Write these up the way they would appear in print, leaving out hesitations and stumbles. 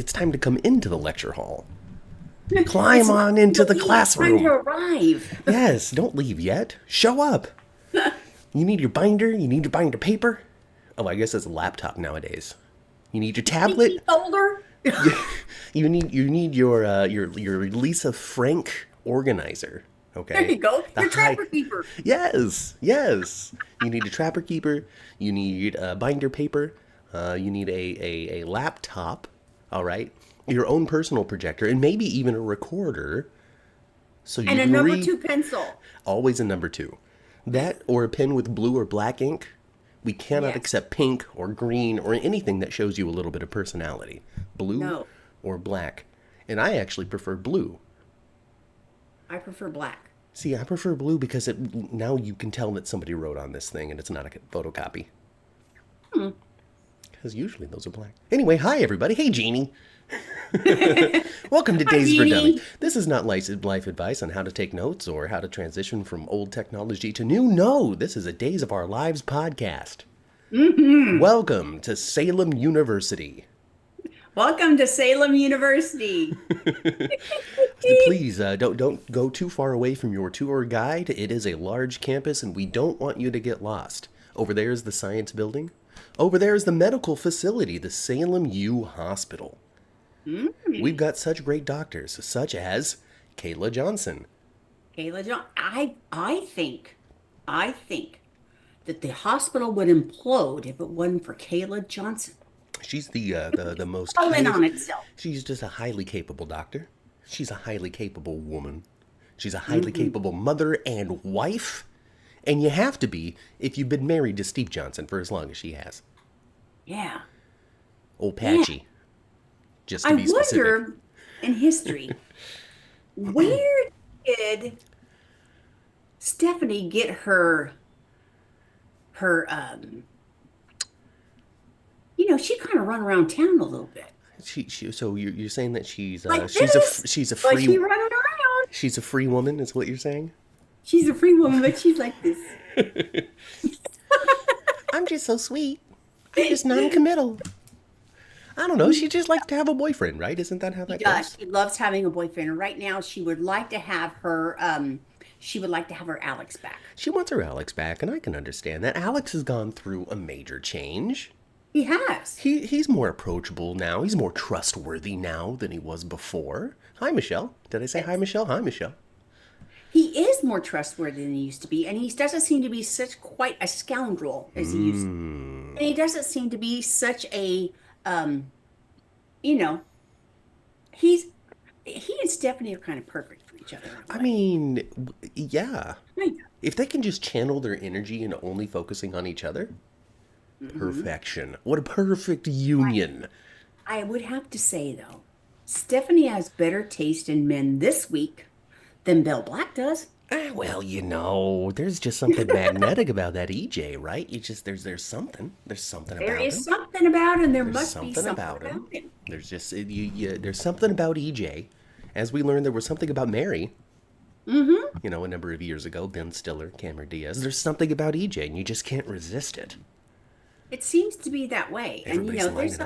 It's time to come into the lecture hall. Climb on into the classroom. It's time to arrive. Yes, don't leave yet. Show up. You need your binder. You need your binder paper. Oh, I guess it's a laptop nowadays. You need your tablet. Folder. You need your Lisa Frank organizer. Okay. There you go. Your trapper keeper. Yes. You need a trapper keeper. You need binder paper. You need a laptop. All right. Your own personal projector, and maybe even a recorder. So you and a can number 2 pencil. Always a number 2. That or a pen with blue or black ink. We cannot accept pink or green or anything that shows you a little bit of personality. Blue or black. And I actually prefer blue. I prefer black. See, I prefer blue because now you can tell that somebody wrote on this thing and it's not a photocopy. Because usually those are black. Anyway, hi everybody. Hey, Jeannie. Welcome to Days for Dummies. This is not life advice on how to take notes or how to transition from old technology to new. No, this is a Days of Our Lives podcast. Welcome to Salem University. Welcome to Salem University. Please don't go too far away from your tour guide. It is a large campus and we don't want you to get lost. Over there is the science building. Over there is the medical facility, the Salem U Hospital. We've got such great doctors, such as Kayla Johnson. I think that the hospital would implode if it wasn't for Kayla Johnson. She's the most Calling on itself. She's just a highly capable doctor. She's a highly capable woman. She's a highly capable mother and wife. And you have to be if you've been married to Steve Johnson for as long as she has. Yeah. Old Patchy. Yeah. Just to be specific. I wonder, in history, where did Stephnie get her she kind of run around town a little bit. So you're saying that she's like she's a free she running around. She's a free woman, is what you're saying? She's a free woman, but she's like this. I'm just so sweet. I'm just non-committal. I don't know. She just likes to have a boyfriend, right? Isn't that how that goes? She loves having a boyfriend, and right now she would like to have her. She would like to have her Alex back. She wants her Alex back, and I can understand that. Alex has gone through a major change. He has. He's more approachable now. He's more trustworthy now than he was before. Hi, Michelle. Did I say hi, Michelle? Hi, Michelle. He is more trustworthy than he used to be, and he doesn't seem to be quite a scoundrel as he used to be. And he doesn't seem to be such a, he and Stephnie are kind of perfect for each other. I mean, yeah. If they can just channel their energy into only focusing on each other, perfection. What a perfect union. I would have to say, though, Stephnie has better taste in men this week than Belle Black does. Well, there's just something magnetic about that EJ, right? There's something about him. There is something about him. There must be something about him. There's just there's something about EJ. As we learned, there was something about Mary. A number of years ago, Ben Stiller, Cameron Diaz. There's something about EJ, and you just can't resist it. It seems to be that way, Everybody's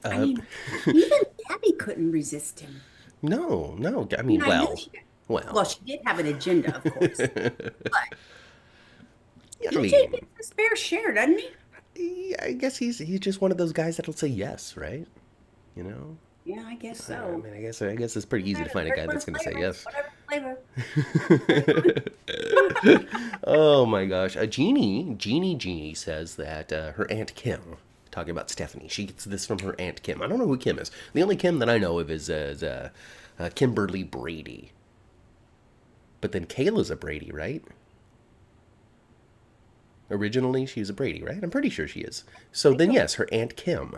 and even Gabby couldn't resist him. No. I mean, well, she did have an agenda, of course. But EJ gets his fair share, doesn't he? I guess he's just one of those guys that'll say yes, right? Yeah, I guess so. I guess it's pretty easy to find a guy that's going to say yes. Whatever flavor. Oh my gosh. Jeannie says that her Aunt Kim, talking about Stephnie, she gets this from her Aunt Kim. I don't know who Kim is. The only Kim that I know of is Kimberly Brady. But then Kayla's a Brady, right? Originally, she's a Brady, right? I'm pretty sure she is. So then, yes, her Aunt Kim.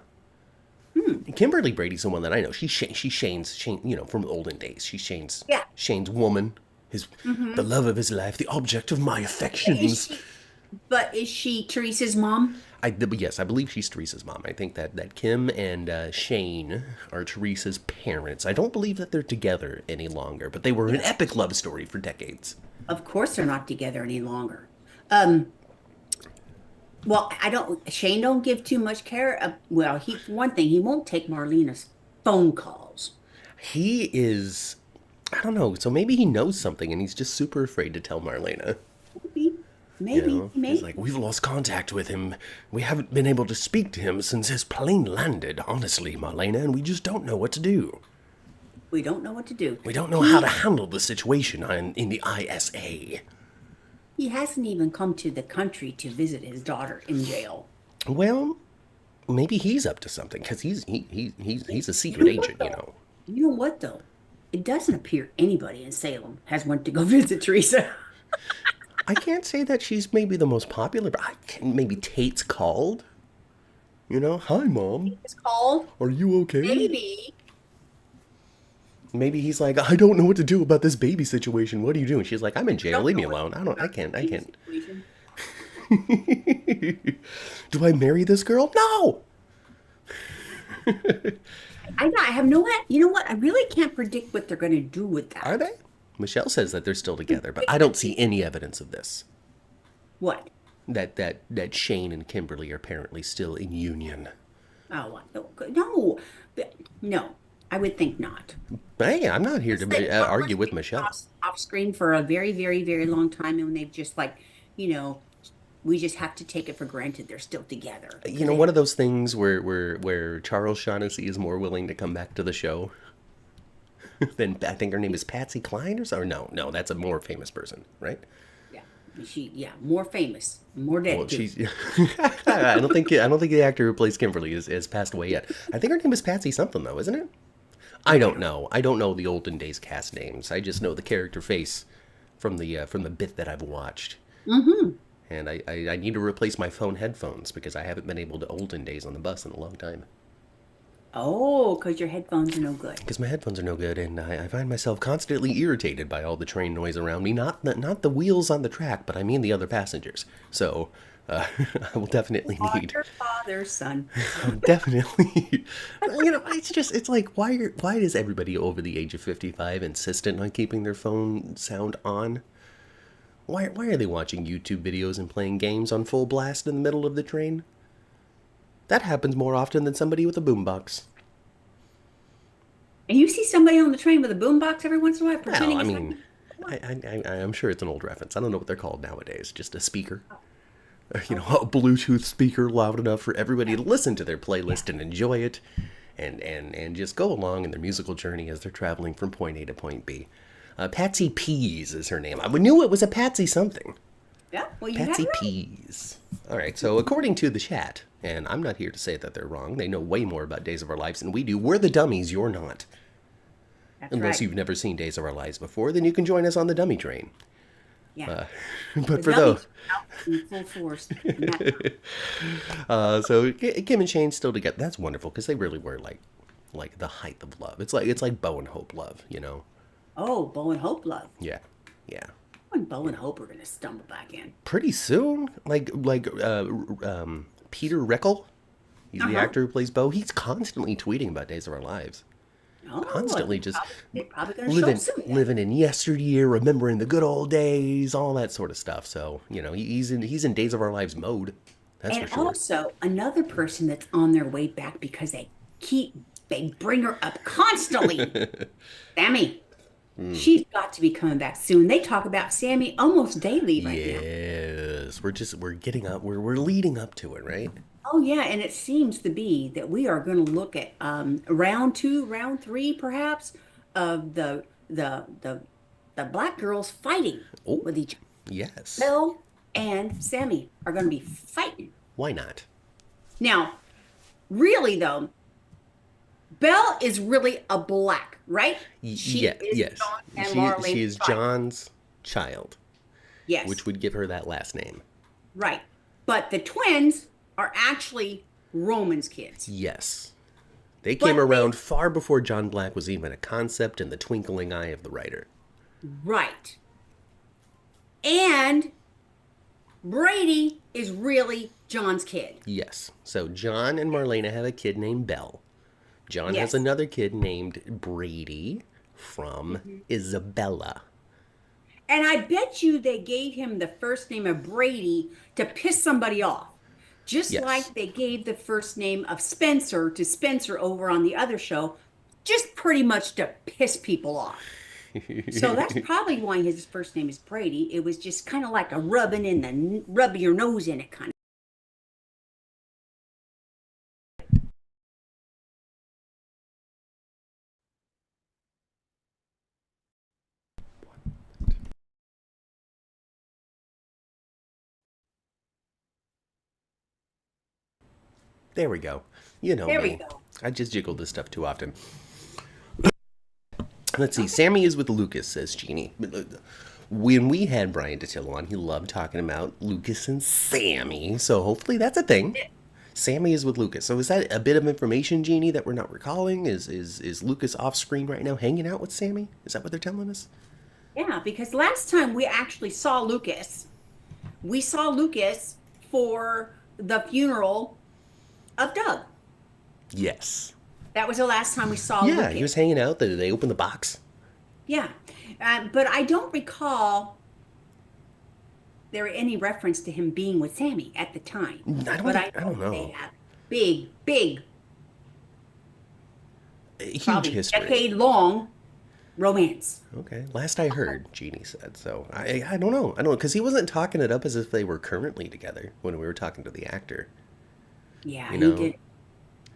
Kimberly Brady's the one that I know. She's Shane's, from the olden days. She's Shane's woman, the love of his life, the object of my affections. Is she Teresa's mom? Yes, I believe she's Teresa's mom. I think that Kim and Shane are Teresa's parents. I don't believe that they're together any longer, but they were an epic love story for decades. Of course they're not together any longer. Well, I don't. Shane don't give too much care. Well, he for one thing, he won't take Marlena's phone calls. He is, I don't know, so maybe he knows something and he's just super afraid to tell Marlena. Maybe, You maybe, know, he's like, maybe. we've lost contact with him. We haven't been able to speak to him since his plane landed, honestly, Marlena, and we just don't know what to do. We don't know what to do. We don't know how to He handle the situation in the ISA. he hasn't even come to the country to visit his daughter in jail. Well, maybe he's up to something because he's a You secret know what agent, you though? know. You know what though? It doesn't appear anybody in Salem has went to go visit Teresa. I can't say that she's maybe the most popular, but maybe Tate's called. You know, hi mom, It's called are you okay? maybe. Maybe he's like, I don't know what to do about this baby situation. What are you doing? She's like, I'm in jail. Don't Leave know me what alone. to I do don't. I about can't. the I baby can't. situation. Do I marry this girl? No. I have no. You know what? I really can't predict what they're going to do with Are that. they? Michelle says that they're still together, but I don't see any evidence of this. What? That Shane and Kimberly are apparently still in union. Oh no, no, no. I would think not. Hey, I'm not here They to were argue with Michelle. off screen for a very, very, very long time, and they've just like, you know, we just have to take it for granted they're still together You because know, they one have. of those things where Charles Shaughnessy is more willing to come back to the show than I think her name is Patsy Cline or so. Or no, that's a more famous person, right? Yeah, yeah, more famous, more Well, dead too. she's. I don't think the actor who plays Kimberly is passed away yet. I think her name is Patsy something though, isn't it? I I don't don't. know. I don't know the olden days cast names. I just know the character face from the bit that I've watched. Mm-hmm. And I need to replace my phone headphones because I haven't been able to olden days on the bus in a long time. Oh, because your headphones are no good. Because my headphones are no good, and I find myself constantly irritated by all the train noise around me. Not the wheels on the track, but I mean the other passengers. So I will definitely need. Father, father, son. Definitely. It's like, why does everybody over the age of 55 insistent on keeping their phone sound on? Why are they watching YouTube videos and playing games on full blast in the middle of the train? That happens more often than somebody with a boombox. And you see somebody on the train with a boombox every once in a while Well, pretending I it's mean, something. Come on. I'm sure it's an old reference. I don't know what they're called nowadays. Just a speaker. Okay. A Bluetooth speaker loud enough for everybody Yeah. to listen to their Yeah. playlist and enjoy it, and just go along in their musical journey as they're traveling from point A to point B. Patsy Pease is her name. I knew it was a Patsy something. Yeah. Well, you have Patsy it right. Pease. All right, so according to the chat, and I'm not here to say that they're wrong. They know way more about Days of Our Lives than we do. We're the dummies. You're not. That's Unless right. you've never seen Days of Our Lives before, then you can join us on the dummy train. Yeah. But The for those, dummies are out in full force. And that, so Kim and Shane still together. That's wonderful because they really were like the height of love. It's like Bo and Hope love, you know? oh, Bo and Hope love. Yeah, yeah. When Bo and Hope are going to stumble back in. Pretty soon, Peter Reckel, he's the Uh-huh. actor who plays Bo. He's constantly tweeting about Days of Our Lives. Oh, Constantly just they're probably going to show up living soon. living in yesteryear, remembering the good old days, all that sort of stuff. So he's in Days of Our Lives mode. That's for And sure. also another person that's on their way back because they bring her up constantly. Sammy. She's got to be coming back soon. They talk about Sammy almost daily right now. Yes, we're getting up. We're leading up to it, right? Oh yeah, and it seems to be that we are going to look at round two, round three, perhaps, of the black girls fighting Oh, with each other. yes. Bill and Sammy are going to be fighting. Why not? Now, really though, Belle is really a black, right? She Yeah, is yes. John and She Marlene's is child. John's child, Yes, which would give her that last name. right. But the twins are actually Roman's kids. Yes. They came But they, around far before John Black was even a concept in the twinkling eye of the writer. right. And Brady is really John's kid. Yes. So John and Marlena have a kid named Belle. John has Yes. another kid named Brady from Isabella. And I bet you they gave him the first name of Brady to piss somebody off. Just Yes. like they gave the first name of Spencer to Spencer over on the other show, just pretty much to piss people off. So that's probably why his first name is Brady. It was just kind of like a rub your nose in it kind of. There we go. You know There we me. go. I just jiggle this stuff too often. Let's see. Sammy is with Lucas, says Jeannie. When we had Brian Datillo on, he loved talking about Lucas and Sammy. So hopefully that's a thing. Sammy is with Lucas. So is that a bit of information, Jeannie, that we're not recalling? Is Lucas off screen right now hanging out with Sammy? Is that what they're telling us? Yeah, because last time we actually saw Lucas, we saw Lucas for the funeral of Doug. Yes. That was the last time we saw Yeah, Lucas. he was hanging out. They opened the box. Yeah. But I don't recall there any reference to him being with Sammy at the time. But I don't know they know. have big, Huge probably history. decade-long romance. Okay. Last I heard, Jeannie said. So I don't know. I don't know. Because he wasn't talking it up as if they were currently together when we were talking to the actor. Yeah, You he know? did.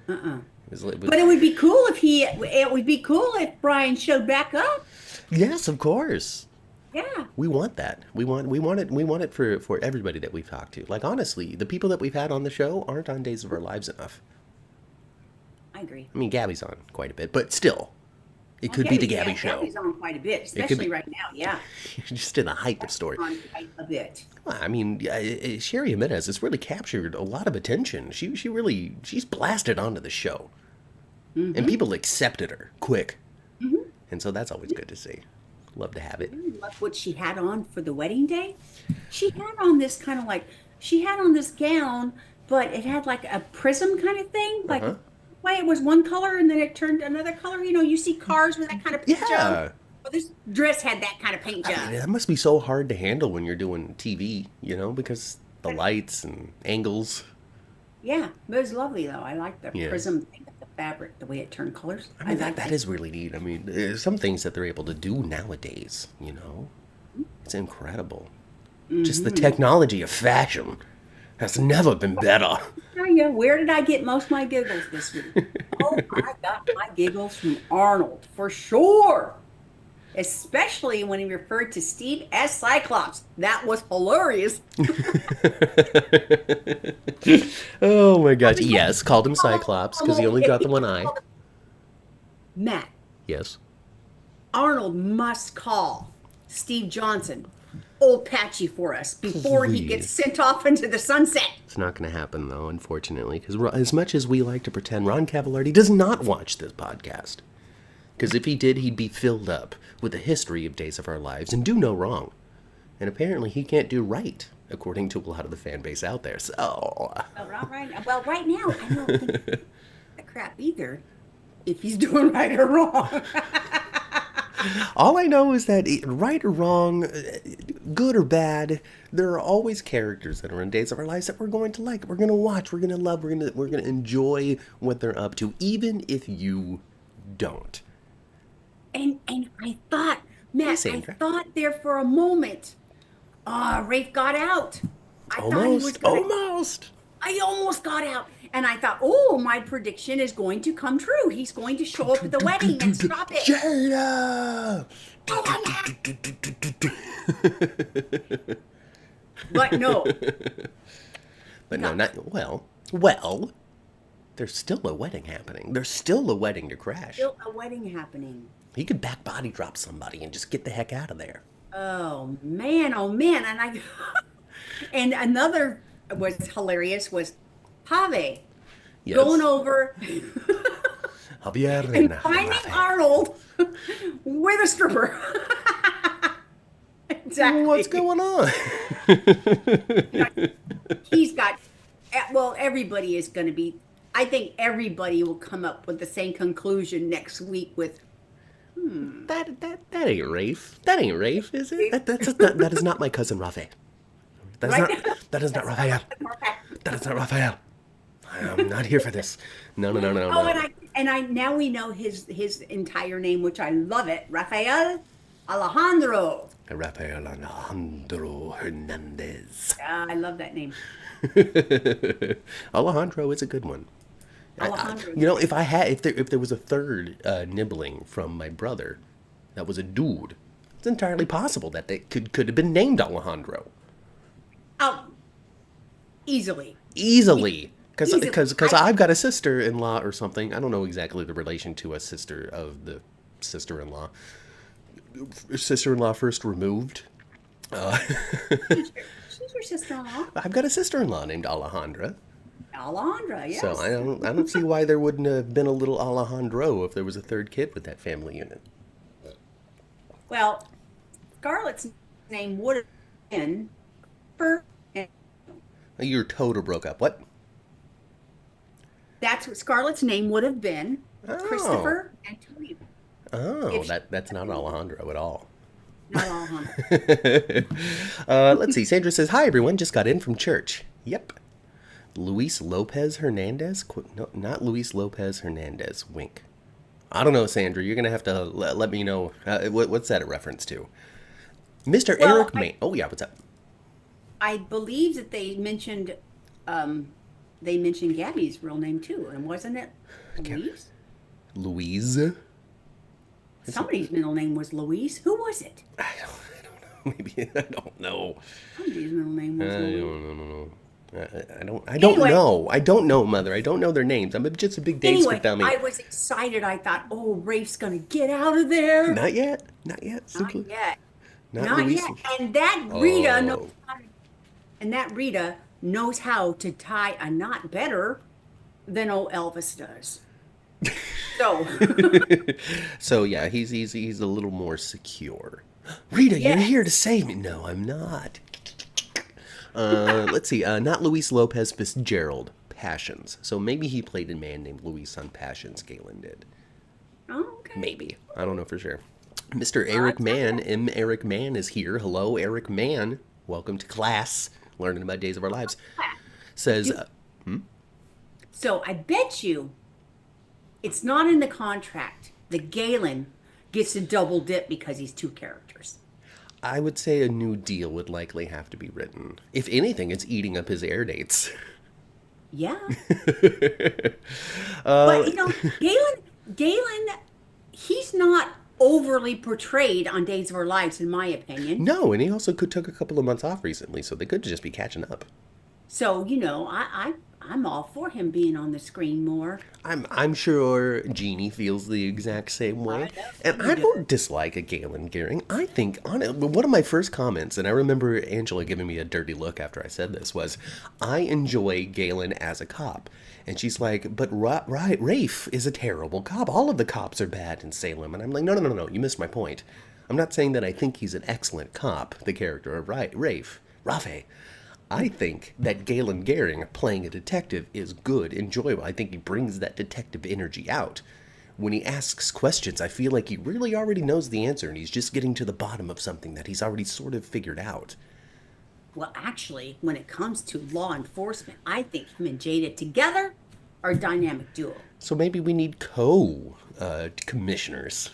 But But it would be cool if it would be cool if Brian showed back up. yes, of course. Yeah. We want that. We want it for everybody that we've talked to. Like honestly, the people that we've had on the show aren't on Days of Our Lives enough. I agree. I mean, Gabby's on quite a bit, but still, it Well, could be the Gabby show. Gabby's on quite a bit, could especially be- right now. Yeah, Just in the height of story. on quite a bit. Well, I mean, Sherry Jimenez has really captured a lot of attention. She's blasted onto the show, and people accepted her quick, and so that's always good to see. Love to have it. Love what she had on for the wedding day. She had on this kind of like she had on this gown, but it had like a prism kind of thing. Like why it was one color and then it turned another color. You know, you see cars with that kind of paint Yeah. job. Well, this dress had that kind of paint job. I mean, that must be so hard to handle when you're doing TV, because the lights and angles. Yeah, it was lovely though. I like the Yeah. prism thing, the fabric, the way it turned colors. I mean, like that is really neat. I mean, there's some things that they're able to do nowadays, It's incredible. Just the technology of fashion has never been better. Tell you, where did I get most of my giggles this week? Oh, I got my giggles from Arnold for sure. Especially when he referred to Steve as Cyclops. That was hilarious. Oh my gosh. Yes, called him Cyclops because he only got the one eye. Matt, Yes. Arnold must call Steve Johnson, Old Patchy, for us before he gets Please. sent off into the sunset. It's not going to happen, though, unfortunately, because as much as we like to pretend, Ron Cavalardi does not watch this podcast. Because if he did, he'd be filled up with the history of Days of Our Lives and do no wrong. And apparently he can't do right, according to a lot of the fan base out there. So, Well, right now, I don't think the crap either, if he's doing right or wrong. all I know is that right or wrong, good or bad, there are always characters that are in Days of Our Lives that we're going to like, we're going to watch, we're going to love, we're going to enjoy what they're up to, even if you don't. And I thought, Matt, I Sandra. thought there for a moment, Rafe got out. I thought he was Almost. I almost got out. And I thought, oh, my prediction is going to come true. He's going to show up at the wedding and stop it. Jada! But no. But no, not well. There's still a wedding happening. There's still a wedding to crash. Still a wedding happening. He could back body drop somebody and just get the heck out of there. Oh man. And and another was hilarious was Pave Yes. going over Javier and finding Arnold with a stripper. Exactly. What's going on? He's got, well, everybody is going to be, I think everybody will come up with the same conclusion next week with, That ain't Rafe. That ain't Rafe, is it? That is not my cousin Rafe. Right? That is not Raphael. That's not Raphael. I'm not here for this. No, no, no, no, Oh, no. and I now we know his entire name, which I love it. Rafael Alejandro. Raphael Alejandro Hernandez. I love that name. Alejandro is a good one. Alejandro. If there was a third nibbling from my brother, that was a dude. It's entirely possible that they could have been named Alejandro. Oh, easily. Easily. Easily. Because I've got a sister-in-law or something. I don't know exactly the relation to a sister of the sister-in-law. Sister-in-law first removed. She's your sister-in-law. I've got a sister-in-law named Alejandra. Alejandra, yes. So I don't see why there wouldn't have been a little Alejandro if there was a third kid with that family unit. Well, Scarlett's name would have been Christopher, and Your total broke up. What? that's what Scarlett's name would have been. Oh. Christopher Antonio. Oh, If she- that's not Alejandro at all. Not Alejandro. Let's see. Sandra says, "Hi everyone, just got in from church." Yep. Luis Lopez Hernandez? No, not Luis Lopez Hernandez. Wink. I don't know, Sandra. You're gonna have to let me know. What's that a reference to? Mr. Well, Eric May. Oh yeah, what's up? I believe that they mentioned Gabby's real name too, and wasn't it Louise? Louise. Somebody's middle name was Louise. Who was it? I don't know. Maybe I don't know. Somebody's middle name was I Louise. don't know. I don't Anyway. know. I don't know, Mother. I don't know their names. I'm just a big Dave Anyway, Spit dummy. I was excited. I thought, oh, Rafe's gonna get out of there. Not yet. Not yet. Not Simply. yet. Not Not Luis. yet. And that Rita Oh. knows how to tie a knot better than old Elvis does. So So yeah, he's a little more secure. Rita, you're Yes. here to save me. No, I'm not. Let's see. Not Luis Lopez Fitzgerald. Passions. So maybe he played a man named Luis on Passions. Galen did. oh, okay. Maybe. I don't know for sure. Mr. Eric Mann, Eric Mann is here. Hello, Eric Mann. Welcome to class. Learning about Days of Our Lives. Says, So I bet you it's not in the contract that Galen gets to double dip because he's two characters. I would say a new deal would likely have to be written. If anything, it's eating up his air dates. Yeah. But Galen, he's not overly portrayed on Days of Our Lives, in my opinion. No, and he also took a couple of months off recently, so they could just be catching up. So, I'm all for him being on the screen more. I'm sure Jeannie feels the exact same way. I know And you I do. don't dislike a Galen Gearing. I think, one of my first comments, and I remember Angela giving me a dirty look after I said this, was, I enjoy Galen as a cop. And she's like, but Rafe is a terrible cop. All of the cops are bad in Salem. And I'm like, no, you missed my point. I'm not saying that I think he's an excellent cop, the character of Rafe. I think that Galen Gearing playing a detective is good, enjoyable. I think he brings that detective energy out. When he asks questions, I feel like he really already knows the answer and he's just getting to the bottom of something that he's already sort of figured out. Well, actually, when it comes to law enforcement, I think him and Jada together are a dynamic duo. So maybe we need commissioners.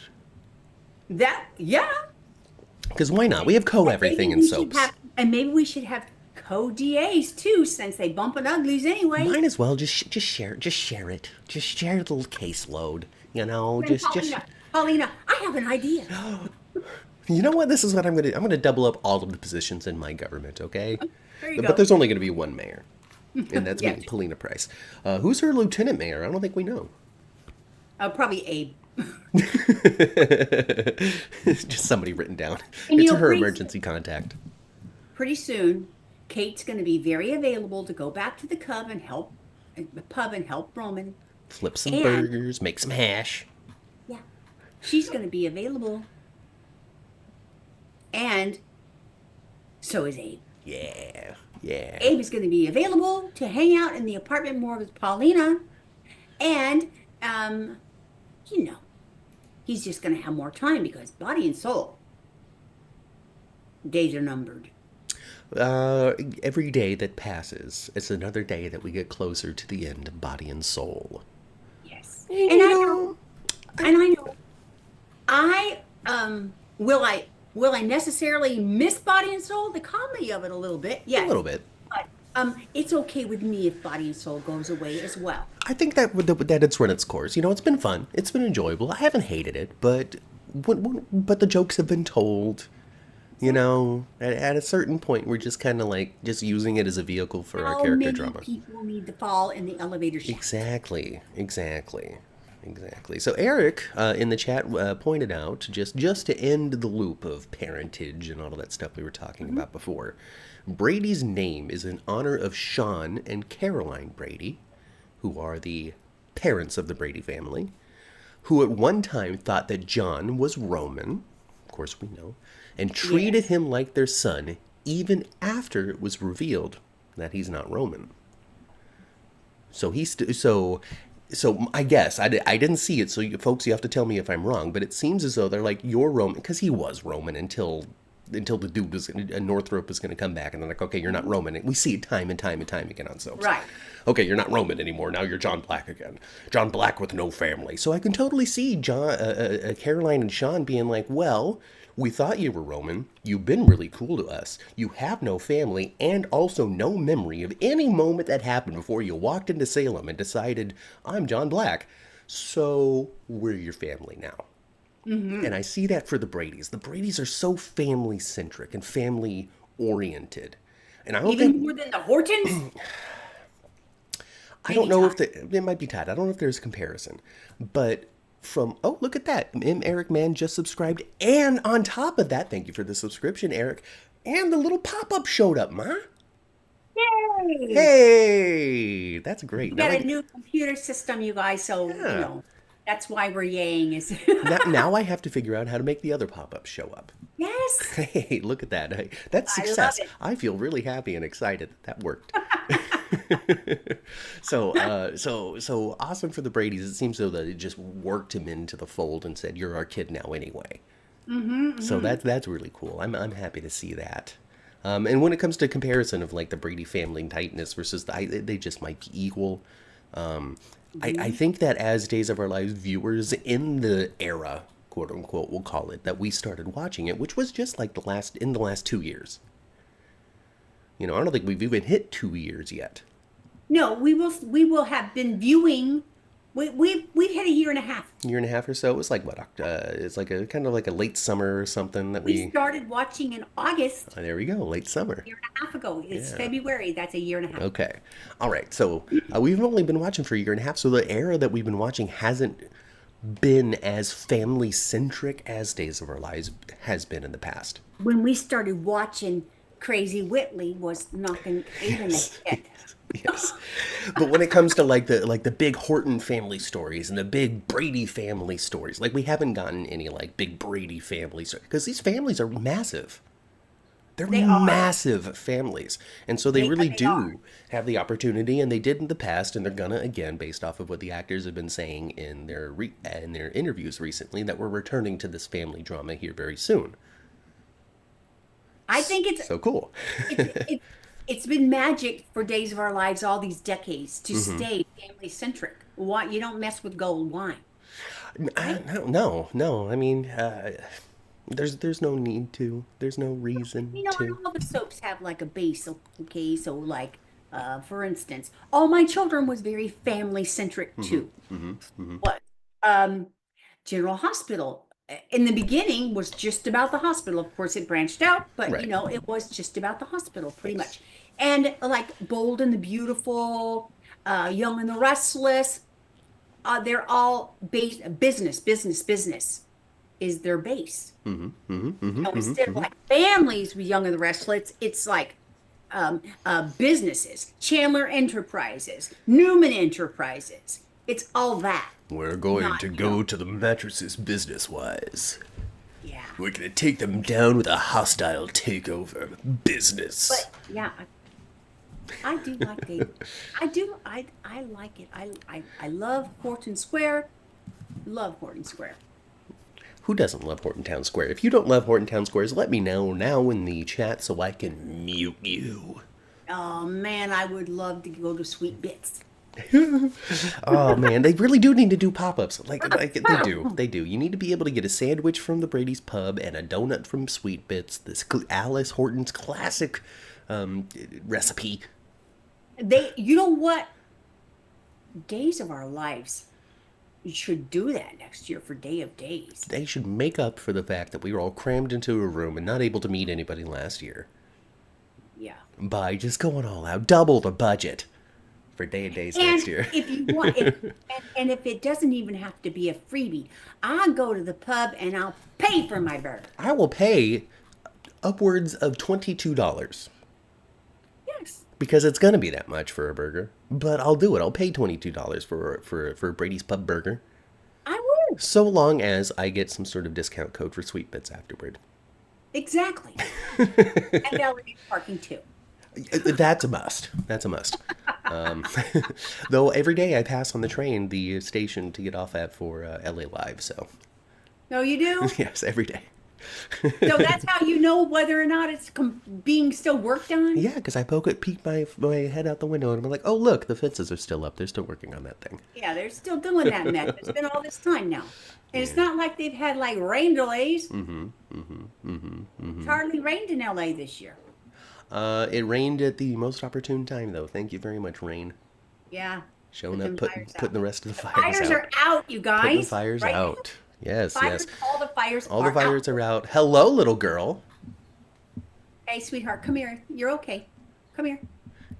Yeah. Because why not? We have co-everything in soaps. And maybe we should have co-DAs too, since they bumping uglies anyway. Might as well just share it. Just share it. Just share the little caseload. You know, And just. Paulina, I have an idea. You know what? This is what I'm gonna. I'm gonna double up all of the positions in my government. Okay. There you But go. there's only gonna be one mayor, and that's Yeah. me, Paulina Price. Who's her lieutenant mayor? I don't think we know. Probably Abe. Just somebody written down. And It's you know, her Reese- emergency contact. Pretty soon, Kate's going to be very available to go back to the pub and help Roman. Flip some And- burgers, make some hash. Yeah, she's going to be available, and so is Abe. Yeah. Abe is going to be available to hang out in the apartment more with Paulina, and he's just going to have more time because body and soul days are numbered. Every day that passes, it's another day that we get closer to the end of body and soul. Yes. And And you I know, know, and I know, will I necessarily miss Body and Soul, the comedy of it a little bit? a Yes. little bit. But it's okay with me if Body and Soul goes away as well. I think that it's run its course. You know, it's been fun. It's been enjoyable. I haven't hated it, but but the jokes have been told. You Exactly. know, at a certain point, we're just kind of like just using it as a vehicle for our How character many drama. people need to fall in the elevator shaft? Exactly, exactly, exactly. So Eric in the chat pointed out just to end the loop of parentage and all of that stuff we were talking Mhm. about before. Brady's name is in honor of Sean and Caroline Brady, who are the parents of the Brady family, who at one time thought that John was Roman, of course we know, and treated Yes. him like their son even after it was revealed that he's not Roman. So so I guess I didn't see it. So folks, you have to tell me if I'm wrong. But it seems as though they're like you're Roman because he was Roman until the dude was Northrop was going to come back and they're like, okay, you're not Mhm. Roman. And we see it time and time and time again on soaps. Right. Okay, you're not Roman anymore. Now you're John Black again. John Black with no family. So I can totally see Caroline and Sean being like, well, we thought you were Roman. You've been really cool to us. You have no family and also no memory of any moment that happened before you walked into Salem and decided, I'm John Black. So we're your family now. And Hmm. I see that for the Bradys. The Bradys are so family centric and family oriented. And I don't Even think more than the Hortons? I don't Many know if times. it might be tied. I don't know if there's a comparison, but from oh look at that, Eric Man just subscribed, and on top of that, thank you for the subscription, Eric, and the little pop up showed up, ma. Yay! Hey, that's great. We Now got a I new computer system, you guys, so yeah. that's why we're yaying is Now I have to figure out how to make the other pop ups show up. yes, Hey, look at that. Hey, that's I love success. I feel really happy and excited that worked. So awesome for the Brady's. It seems though that it just worked him into the fold and said, "You're our kid now, anyway." it. Hmm. So Hmm. that's really cool. I'm happy to see that. And when it comes to comparison of like the Brady family tightness versus they just might be equal. I Hmm. think that as Days of Our Lives viewers in the era, quote unquote, we'll call it, that we started watching it, which was just like the last 2 years. You know, I don't think we've even hit 2 years yet. No, we will have been viewing. We've had a year and a half. Year and a half or so. It was like what? It's like a kind of like a late summer or something that We we. started watching in August, There we go, late summer. a year and a half ago. It's Yeah. February. That's a year and a half. Okay. All right. So we've only been watching for a year and a half. So the era that we've been watching hasn't been as family centric as Days of Our Lives has been in the past. When we started watching, Crazy Whitley was knocking eight in the Yes. head. Yes. But when it comes to like the big Horton family stories and the big Brady family stories, like we haven't gotten any like big Brady family stories because these families are massive. They're They are. massive families. And so they really They are. do have the opportunity, and they did in the past, and they're gonna again, based off of what the actors have been saying in in their interviews recently, that we're returning to this family drama here very soon. I think So cool. it's it, it's been magic for Days of Our Lives all these decades to Hmm. stay family centric. Why you don't mess with gold wine, right? No. I mean, there's no need to. There's no reason And to. all the soaps have like a base. Okay, so like for instance, All My Children was very family centric Hmm. too. Hmm. What um General Hospital in the beginning was just about the hospital. Of course, it branched out, but Right. it was just about the hospital pretty Yes. much. And like Bold and the Beautiful, Young and the Restless, they're all business is their base. Hmm. Hmm. Hmm. Instead of Hmm. like families with Young and the Restless, it's like businesses, Chandler Enterprises, Newman Enterprises. It's all that, We're going not, to go to the mattresses business wise. yeah. We're gonna take them down with a hostile takeover business. But yeah, I do like David. I do. I like it. I love Horton Square. Love Horton Square. Who doesn't love Horton Town Square? If you don't love Horton Town Squares, let me know now in the chat so I can mute you. Oh man, I would love to go to Sweet Bits. Oh man, they really do need to do pop-ups. Like they do. You need to be able to get a sandwich from the Brady's Pub and a donut from Sweet Bits. This Alice Horton's classic recipe. You know what? Days of Our Lives should do that next year for Day of Days. They should make up for the fact that we were all crammed into a room and not able to meet anybody last year. Yeah. By just going all out, double the budget for Day of Days next year. If you want, and if it doesn't even have to be a freebie, I'll go to the pub and I'll pay for my burger. I will pay upwards of $22. Yes. Because it's gonna be that much for a burger, but I'll do it. I'll pay $22 for Brady's Pub burger. I would. So long as I get some sort of discount code for Sweet Bits afterward. Exactly. And valet parking too. That's a must. That's a must. Though every day I pass on the train the station to get off at for LA Live. So. No, you do? Yes, every day. So that's how you know whether or not it's being still worked on? Yeah, because I peek my head out the window and I'm like, oh, look, the fences are still up. They're still working on that thing. Yeah, they're still doing that mess. It's been all this time now. And it's not like they've had like rain delays. It's hardly rained in LA this year. It rained at the most opportune time, though. Thank you very much, rain. Yeah. Showing up, putting the rest of the fires Fires out. are out, you guys. Putting the fires out. Yes, yes. All the fires All the fires are out. Hello, little girl. Hey, sweetheart, come here. You're okay. Come here.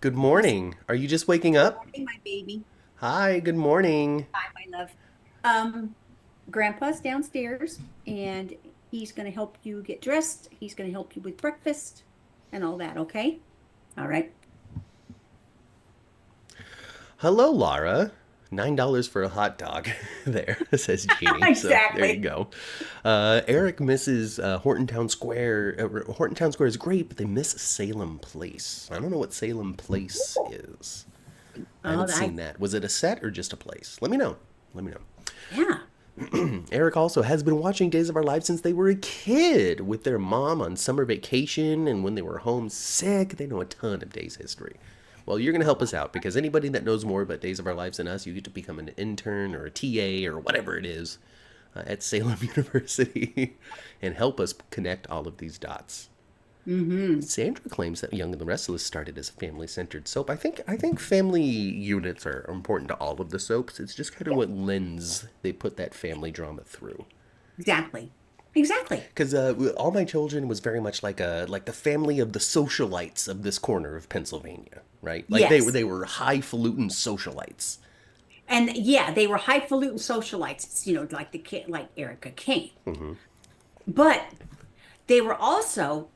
Good morning. Are you just waking up? Good morning, my baby. Hi, good morning. Hi, my love. Grandpa's downstairs, and he's going to help you get dressed. He's going to help you with breakfast and all that, okay? All right. Hello, Laura. $9 for a hot dog. There, says Jeannie. Exactly. So there you go. Eric misses Horton Town Square. Horton Town Square is great, but they miss Salem Place. I don't know what Salem Place is. I haven't seen that. Was it a set or just a place? Let me know. Yeah. Eric also has been watching Days of Our Lives since they were a kid with their mom on summer vacation and when they were home sick. They know a ton of Days history. Well, you're going to help us out because anybody that knows more about Days of Our Lives than us, you get to become an intern or a TA or whatever it is at Salem University and help us connect all of these dots. Mm-hmm. Sandra claims that Young and the Restless started as a family-centered soap. I think family units are important to all of the soaps. It's just kind of what lens they put that family drama through. Exactly. Because All My Children was very much like the family of the socialites of this corner of Pennsylvania, right? Like yes. they were highfalutin socialites. And yeah, they were highfalutin socialites, like the kid, like Erica Kane. Mm-hmm. But they were also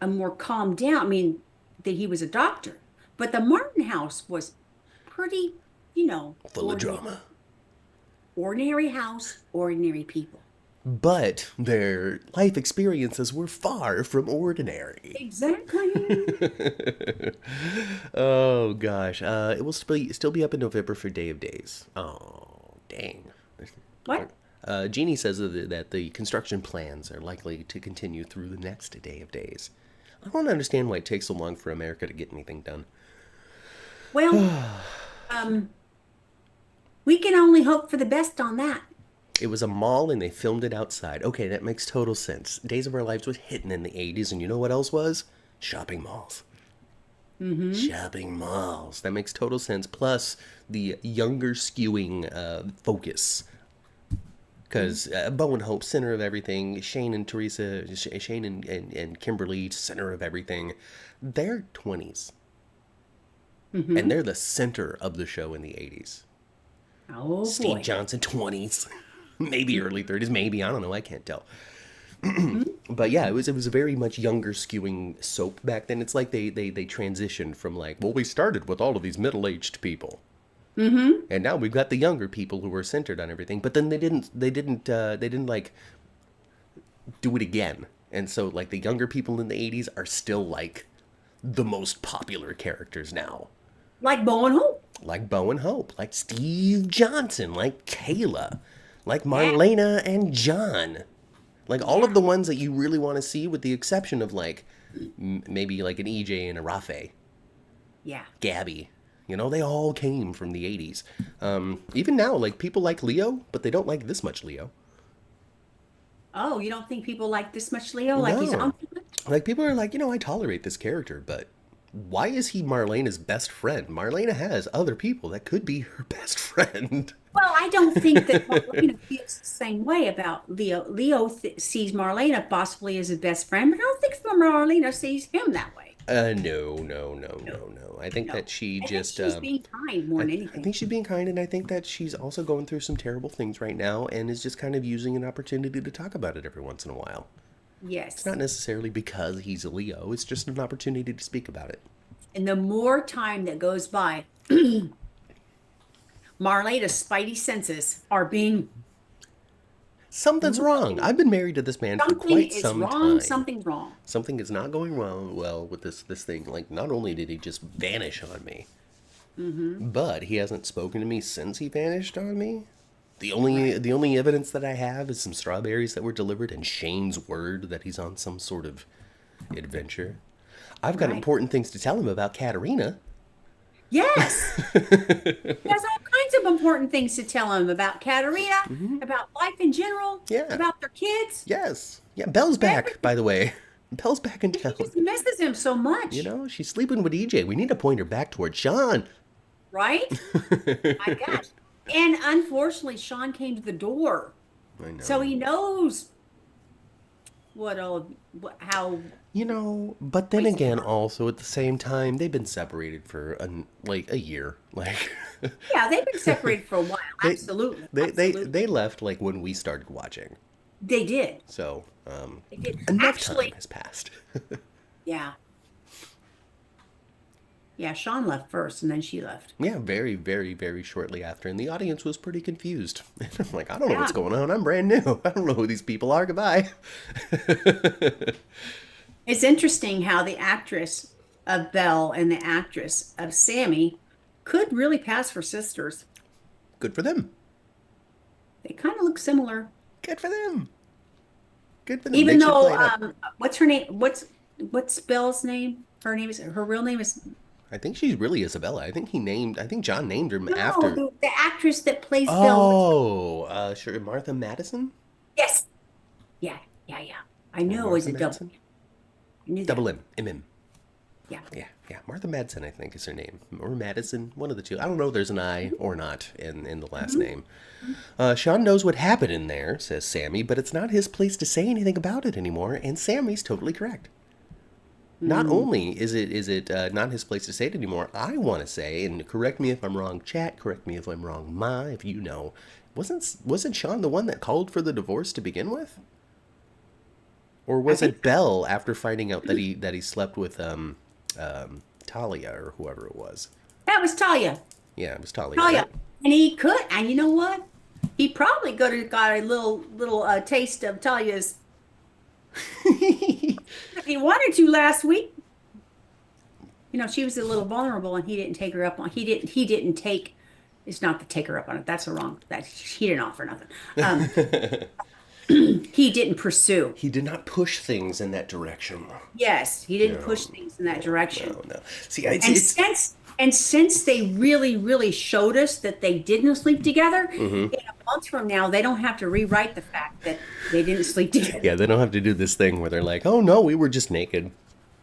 a more calmed down. I mean, that he was a doctor, but the Martin house was pretty, Full of drama. Ordinary house, ordinary people. But their life experiences were far from ordinary. Exactly. Oh, gosh. It will still be up in November for Day of Days. Oh, dang. What? Jeannie says that the construction plans are likely to continue through the next Day of Days. I don't understand why it takes so long for America to get anything done. Well, we can only hope for the best on that. It was a mall and they filmed it outside. Okay, that makes total sense. Days of Our Lives was hitting in the 80s, and you know what else was? Shopping malls. Mm-hmm. Shopping malls. That makes total sense. Plus, the younger skewing focus. Because Bo and Hope, center of everything. Shane and Kimberly, center of everything. They're 20s. Mm-hmm. And they're the center of the show in the 80s. Oh, Steve boy. Johnson, 20s. Maybe early 30s, maybe. I don't know. I can't tell. But yeah, it was a very much younger skewing soap back then. It's like they transitioned from like, well, we started with all of these middle-aged people. Mm-hmm. And now we've got the younger people who are centered on everything. But then they didn't like do it again. And so like the younger people in the 80s are still like the most popular characters now. Like Bo and Hope. Like Bo and Hope, like Steve Johnson, like Kayla. like Marlena and John. Like all of the ones that you really want to see, with the exception of like maybe like an EJ and a Rafe. Yeah. Gabby. You know, they all came from the 80s. Even now, like people like Leo, but they don't like this much Leo. Oh, you don't think people like this much Leo? Like he's No. on? Like people are like, I tolerate this character, but why is he Marlena's best friend? Marlena has other people that could be her best friend. Well, I don't think that Marlena feels the same way about Leo. Leo sees Marlena possibly as his best friend, but I don't think Marlena sees him that way. No. I think that she just she's being kind more than anything. I think she's being kind, and I think that she's also going through some terrible things right now, and is just kind of using an opportunity to talk about it every once in a while. Yes. It's not necessarily because he's a Leo. It's just an opportunity to speak about it. And the more time that goes by, Marlena's spidey senses are being... Something's wrong. I've been married to this man for quite some time. Something's wrong. Something is not going well with this thing. Like, not only did he just vanish on me, but he hasn't spoken to me since he vanished on me. The only evidence that I have is some strawberries that were delivered and Shane's word that he's on some sort of adventure. I've got important things to tell him about Katarina. Yes. He has all kinds of important things to tell him about Katarina, about life in general, about their kids. Yes. Yeah, Belle's back, by the way. Belle's back in town. She just misses him so much. You know, she's sleeping with EJ. We need to point her back towards Sean. Right? My gosh. And unfortunately, Sean came to the door. I know. So he knows how... You know, but then again, also at the same time, they've been separated for a year. Like, yeah, they've been separated for a while. Absolutely. They left like when we started watching. They did. So, They did. enough time has passed. Yeah. Yeah, Sean left first, and then she left. Yeah, very, very, very shortly after, and the audience was pretty confused. I'm like, I don't know what's going on. I'm brand new. I don't know who these people are. Goodbye. It's interesting how the actress of Belle and the actress of Sammy could really pass for sisters. Good for them. They kind of look similar. Good for them. Good for them. Even though, what's her name? What's Belle's name? Her real name is... I think she's really Isabella. I think John named her after... the actress that plays Belle. Oh, sure. Martha Madison? Yes. Yeah. I know it was a double. Double M. M. Yeah. Martha Madsen, I think, is her name. Or Madison, one of the two. I don't know if there's an I or not in the last name. Sean knows what happened in there, says Sammy, but it's not his place to say anything about it anymore, and Sammy's totally correct. Not only is it not his place to say it anymore, I want to say, and correct me if I'm wrong, chat, correct me if I'm wrong, Ma, if you know, wasn't Sean the one that called for the divorce to begin with? Or was it Belle after finding out that he slept with Talia or whoever it was? That was Talia. Yeah, it was Talia. Right? And he could, and you know what? He probably could have got a little taste of Talia's if he wanted to last week. You know, she was a little vulnerable, and he didn't take her up on. He didn't take. It's not to take her up on it. That's wrong. He didn't offer nothing. He didn't pursue. He did not push things in that direction. Yes, he didn't push things in that direction. No. See, since they really showed us that they didn't sleep together, in a month from now, they don't have to rewrite the fact that they didn't sleep together. Yeah, they don't have to do this thing where they're like, "Oh no, we were just naked."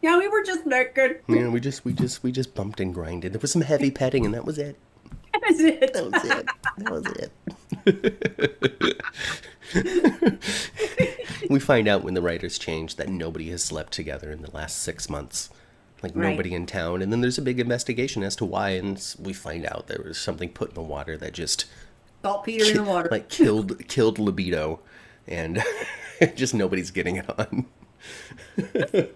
Yeah, we were just naked. Yeah, we just bumped and grinded. There was some heavy petting, and that was it. That was it. That was it. We find out when the writers change that nobody has slept together in the last 6 months. Like, nobody in town. And then there's a big investigation as to why, and we find out there was something put in the water that just... Saltpeter in the water. Like, killed libido. And just nobody's getting it on. The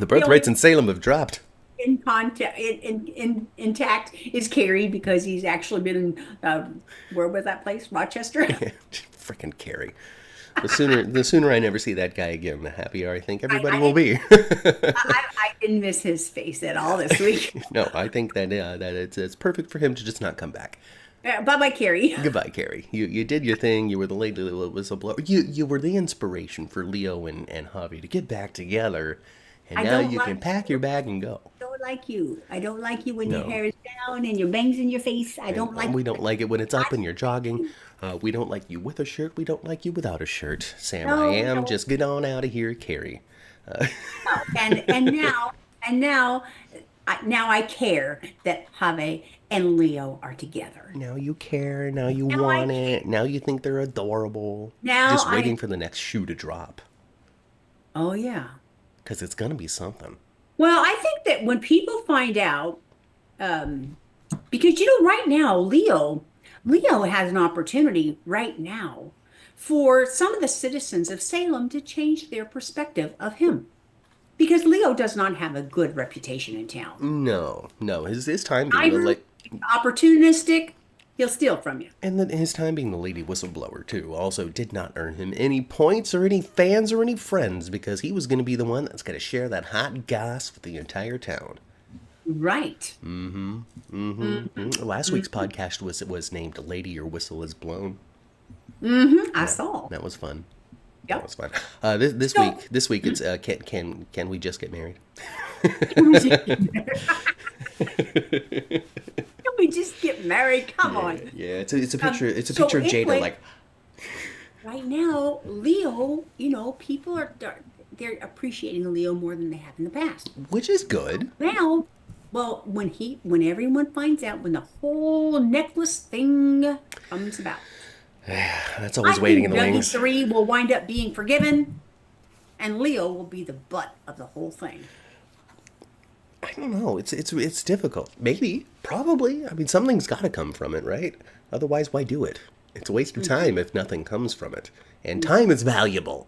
birth rates in Salem have dropped. Intact is Carrie, because he's actually been in, where was that place? Rochester? Freaking Carrie. The sooner I never see that guy again, the happier I think everybody will be. I didn't miss his face at all this week. No, I think that it's perfect for him to just not come back. Bye-bye, Carrie. Goodbye, Carrie. You did your thing. You were the lady whistleblower. You were the inspiration for Leo and Javi to get back together, and I now don't you like can pack your bag and go. don't like you. I don't like you when your No, hair is down and your bangs in your face. I and don't like we you. don't like it when it's up I and you're jogging. We don't like you with a shirt. We don't like you without a shirt. Sam, I no, am. no, Just get on out of here, Carrie. no. And now I care that Javi and Leo are together. Now you care. Now you Now I want it. Now you think they're adorable. now Just I waiting for the next shoe to drop. Oh yeah. Because it's going to be something. Well, I think that when people find out, um, because right now, Leo has an opportunity right now for some of the citizens of Salem to change their perspective of him. Because Leo does not have a good reputation in town. No, no. His time being the Either late. opportunistic, he'll steal from you. And then his time being the lady whistleblower, too, also did not earn him any points or any fans or any friends because he was going to be the one that's going to share that hot goss with the entire town. Right. Last week's podcast was named "Lady Your Whistle Is Blown." I saw. That was fun. That Yep. was fun. This So, week it's can we just get married? can we just get married? Come on. Yeah. It's a picture. It's a So picture of Jada anyway, like. right now, Leo, people they're appreciating Leo more than they have in the past. Which is good. Now, well, when everyone finds out, when the whole necklace thing comes about, That's I always waiting in think the Dougie wings. 3 will wind up being forgiven, and Leo will be the butt of the whole thing. I don't know. It's difficult. Maybe, probably. I mean, something's got to come from it, right? Otherwise, why do it? It's a waste of time if nothing comes from it. And time is valuable,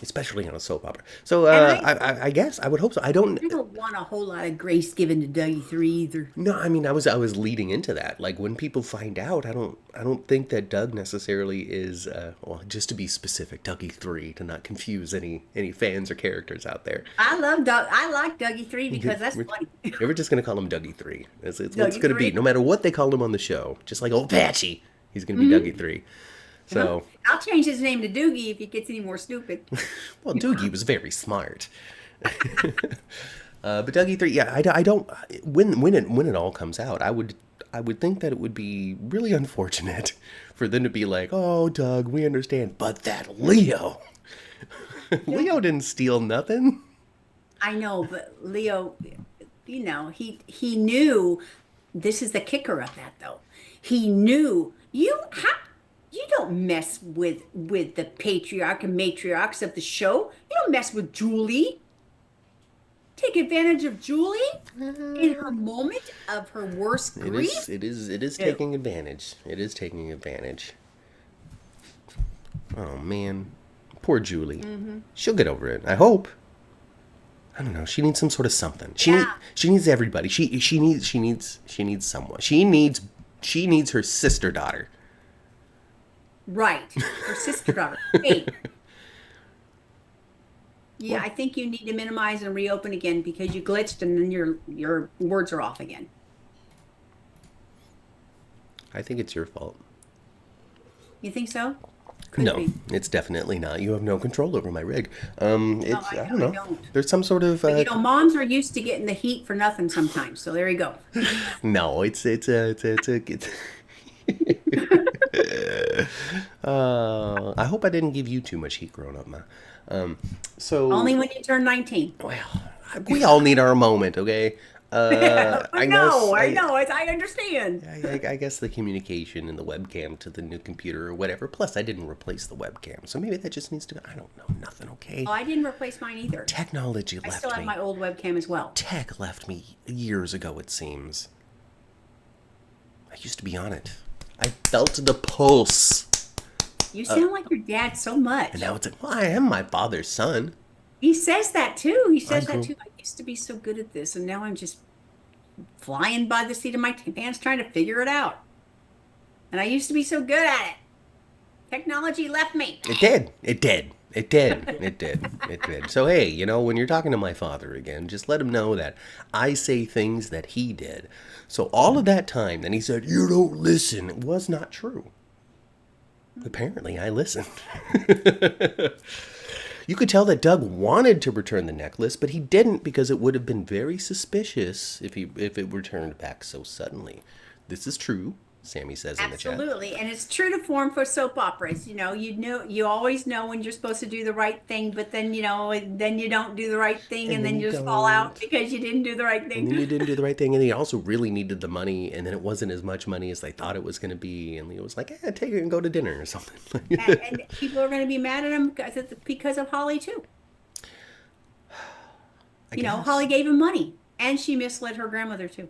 especially on a soap opera. So And I guess I would hope so. I don't. I don't want a whole lot of grace given to Dougie 3 either. No, I mean, I was leading into that. Like when people find out, I don't think that Doug necessarily is. Well, just to be specific, Dougie 3 to not confuse any fans or characters out there. I love Doug. I like Dougie 3 because that's funny. We're just gonna call him Dougie 3. It's what it's Dougie gonna be. 3. No matter what they call him on the show, just like old Patchy, he's gonna be Dougie 3. So, I'll change his name to Doogie if he gets any more stupid. well, Doogie was very smart. But Dougie 3, yeah, I don't. When it all comes out, I would think that it would be really unfortunate for them to be like, oh, Doug, we understand, but that Leo, Leo didn't steal nothing. I know, but Leo, he knew. This is the kicker of that, though. He knew you don't mess with the patriarch and matriarchs of the show. You don't mess with Julie. Take advantage of Julie in her moment of her worst It grief. is. It is Ew. taking advantage. It is taking advantage. Oh man, poor Julie. She'll get over it. I hope. I don't know. She needs some sort of something. Yeah. She needs everybody. She needs someone. She needs her sister daughter. Right. Her sister daughter. Hey. Yeah, I think you need to minimize and reopen again because you glitched and then your words are off again. I think it's your fault. You think so? Could No, be. it's definitely not. You have no control over my rig. No, It's I don't I know. don't. There's some sort of But moms are used to getting the heat for nothing sometimes. So there you go. no. It's I hope I didn't give you too much heat growing up, Ma. So Only when you turn 19. well, we all need our moment, okay? I know. I understand. I guess the communication and the webcam to the new computer or whatever. Plus, I didn't replace the webcam, so maybe that just needs to. I don't know, nothing. Okay. Oh, I didn't replace mine either. Technology I left still have me. my old webcam as well. Tech left me years ago. It seems. I used to be on it. I felt the pulse, You sound like your dad so much. and now it's like, well, I am my father's son. He says that too. He says that grew- too. I used to be so good at this, and now I'm just flying by the seat of my pants trying to figure it out. And I used to be so good at it. Technology left me. It did. It did. It did. It did. It did. So, hey, when you're talking to my father again, just let him know that I say things that he did. So, all of that time, then he said, "You don't listen." It was not true. Apparently, I listened. You could tell that Doug wanted to return the necklace, but he didn't because it would have been very suspicious if it returned back so suddenly. This is true, Sammy says in the chat. Absolutely, and it's true to form for soap operas. You always know when you're supposed to do the right thing, but then then you don't do the right thing, and then you just fall out because you didn't do the right thing. And then you didn't do the right thing, and they also really needed the money, and then it wasn't as much money as they thought it was going to be, and Leo was like, take it and go to dinner or something. And people are going to be mad at him because of Holly too. Holly gave him money, and she misled her grandmother too.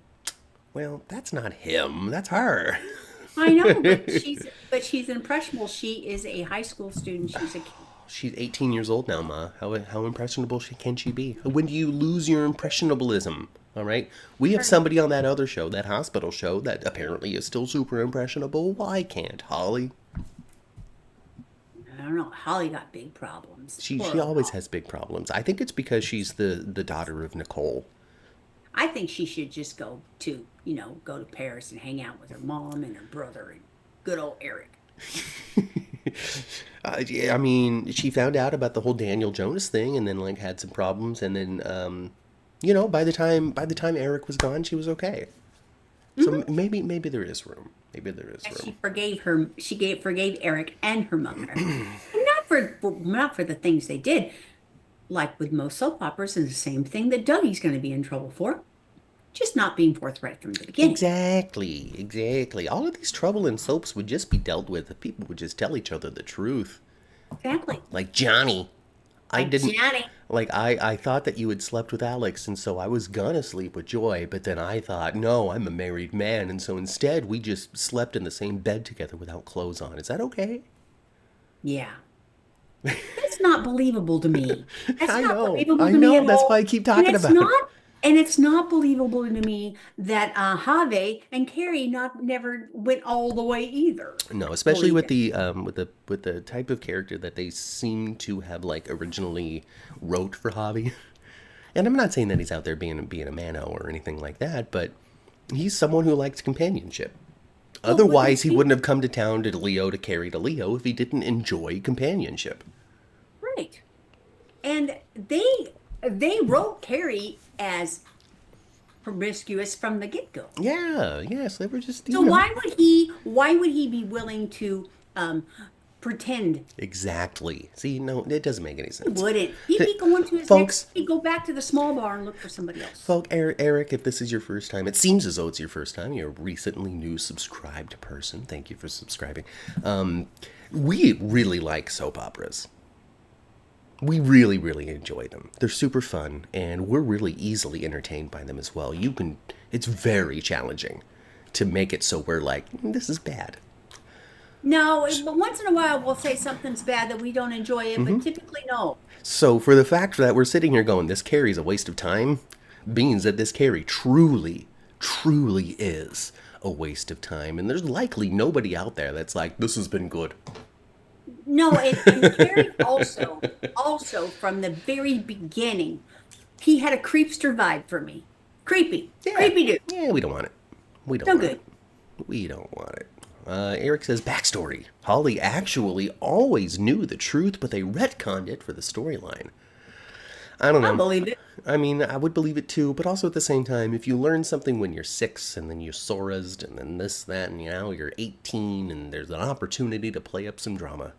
Well, that's not him. That's her. I know, but she's impressionable. She is a high school student. She's a kid. She's 18 years old now, Ma. How impressionable can she be? When do you lose your impressionablism? All right? We have somebody on that other show, that hospital show, that apparently is still super impressionable. Why can't Holly? I don't know. Holly got big problems. She always has big problems. I think it's because she's the daughter of Nicole. I think she should just go to Paris and hang out with her mom and her brother and good old Eric. I mean, she found out about the whole Daniel Jonas thing and then had some problems, and then by the time Eric was gone, she was okay. So maybe there is room. Maybe there is room. She forgave her. She forgave Eric and her mother, and not for the things they did. Like with most soap operas, is the same thing that Dougie's going to be in trouble for. Just not being forthright from the beginning. Exactly. All of these trouble in soaps would just be dealt with if people would just tell each other the truth. Exactly. Like Johnny. Johnny. I thought that you had slept with Alex, and so I was gonna sleep with Joy, but then I thought, no, I'm a married man, and so instead we just slept in the same bed together without clothes on. Is that okay? Yeah. That's not believable to me. I know. That's why I keep talking about it. And it's not believable to me that Javi and Carrie never went all the way either. No, especially with the type of character that they seem to have originally wrote for Javi. And I'm not saying that he's out there being a mano or anything like that, but he's someone who likes companionship. Otherwise, he wouldn't have come to town to Leo to Carrie to Leo if he didn't enjoy companionship. Right. And they wrote Carrie as promiscuous from the get-go. Yeah, yes, they were just. So why would he be willing to pretend? Exactly. See, no, it doesn't make any sense. He wouldn't. He'd be going to his he'd go back to the small bar and look for somebody else. Eric, if this is your first time, it seems as though it's your first time. You're a recently new subscribed person. Thank you for subscribing. We really like soap operas. We really, really enjoy them. They're super fun, and we're really easily entertained by them as well. It's very challenging to make it so we're like, this is bad. No, but once in a while we'll say something's bad that we don't enjoy it, but typically no. So for the fact that we're sitting here going, this Carrie's a waste of time, means that this Carrie truly, truly is a waste of time. And there's likely nobody out there that's like, this has been good. No, and Carrie also from the very beginning, he had a creepster vibe for me. Creepy. Yeah. Creepy dude. Yeah, we don't want it. We don't want it. We don't want it. Eric says, backstory. Holly actually always knew the truth, but they retconned it for the storyline. I don't know. I believe it. I mean, I would believe it too, but also at the same time, if you learn something when you're 6, and then you're Sorazed, and then this, that, and now you're 18, and there's an opportunity to play up some drama.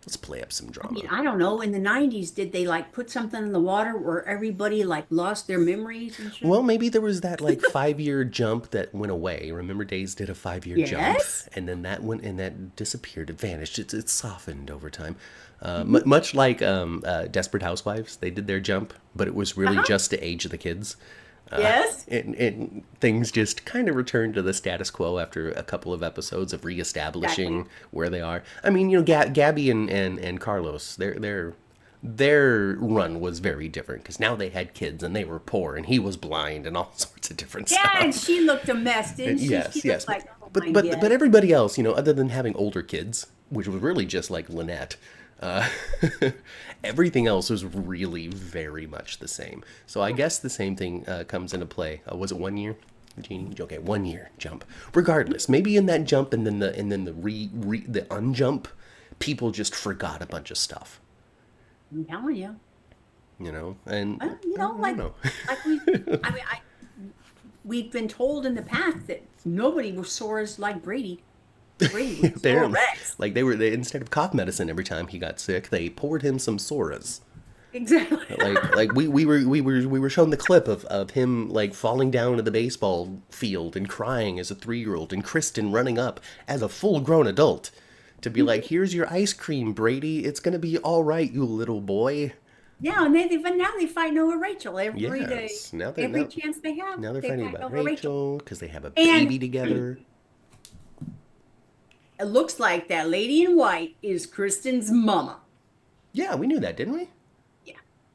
Let's play up some drama. I mean, I don't know. In the 90s, did they put something in the water where everybody lost their memories and shit? Well, maybe there was that 5-year jump that went away. Remember, Days did a 5-year jump, and then that went and that disappeared. It vanished. It softened over time, much like Desperate Housewives. They did their jump, but it was really just to age the kids. Yes. And things just kind of returned to the status quo after a couple of episodes of reestablishing where they are. I mean, Gabby and Carlos, their run was very different because now they had kids and they were poor and he was blind and all sorts of different stuff. Yeah, and she looked a mess, didn't she? Yes, she yes. Like, but everybody else, other than having older kids, which was really just like Lynette, Everything else was really very much the same. So I guess the same thing comes into play. Was it 1 year, Jeannie? Okay, 1 year jump. Regardless, maybe in that jump and then the unjump, people just forgot a bunch of stuff. I'm telling you. And You know, I don't know. like I mean, we've been told in the past that nobody was sore as like Brady. Brady was sore Apparently, Rex. like they instead of cough medicine every time he got sick, they poured him some Soras. Exactly. Like we were shown the clip of him like falling down to the baseball field and crying as a 3-year-old, and Kristen running up as a full-grown adult to be like, "Here's your ice cream, Brady. It's gonna be all right, you little boy." Yeah, and but now they fight over Rachel every day. Yes, Every chance they have, now they're they fighting fight about over Rachel. Rachel because they have a And baby together. it looks like that lady in white is Kristen's mama. Yeah, we knew that, didn't we?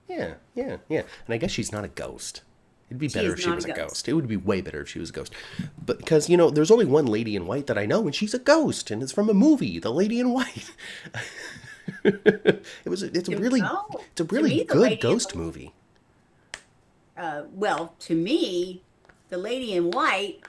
Yeah, Yeah. And I guess she's not a ghost. It'd be she better is if she not was a a ghost. ghost. It would be way better if she was a ghost. But because, there's only one lady in white that I know, and she's a ghost, and it's from a movie, The Lady in White. It's a really No, it's a to really me, the good lady in ghost movie. well, to me, the lady in white,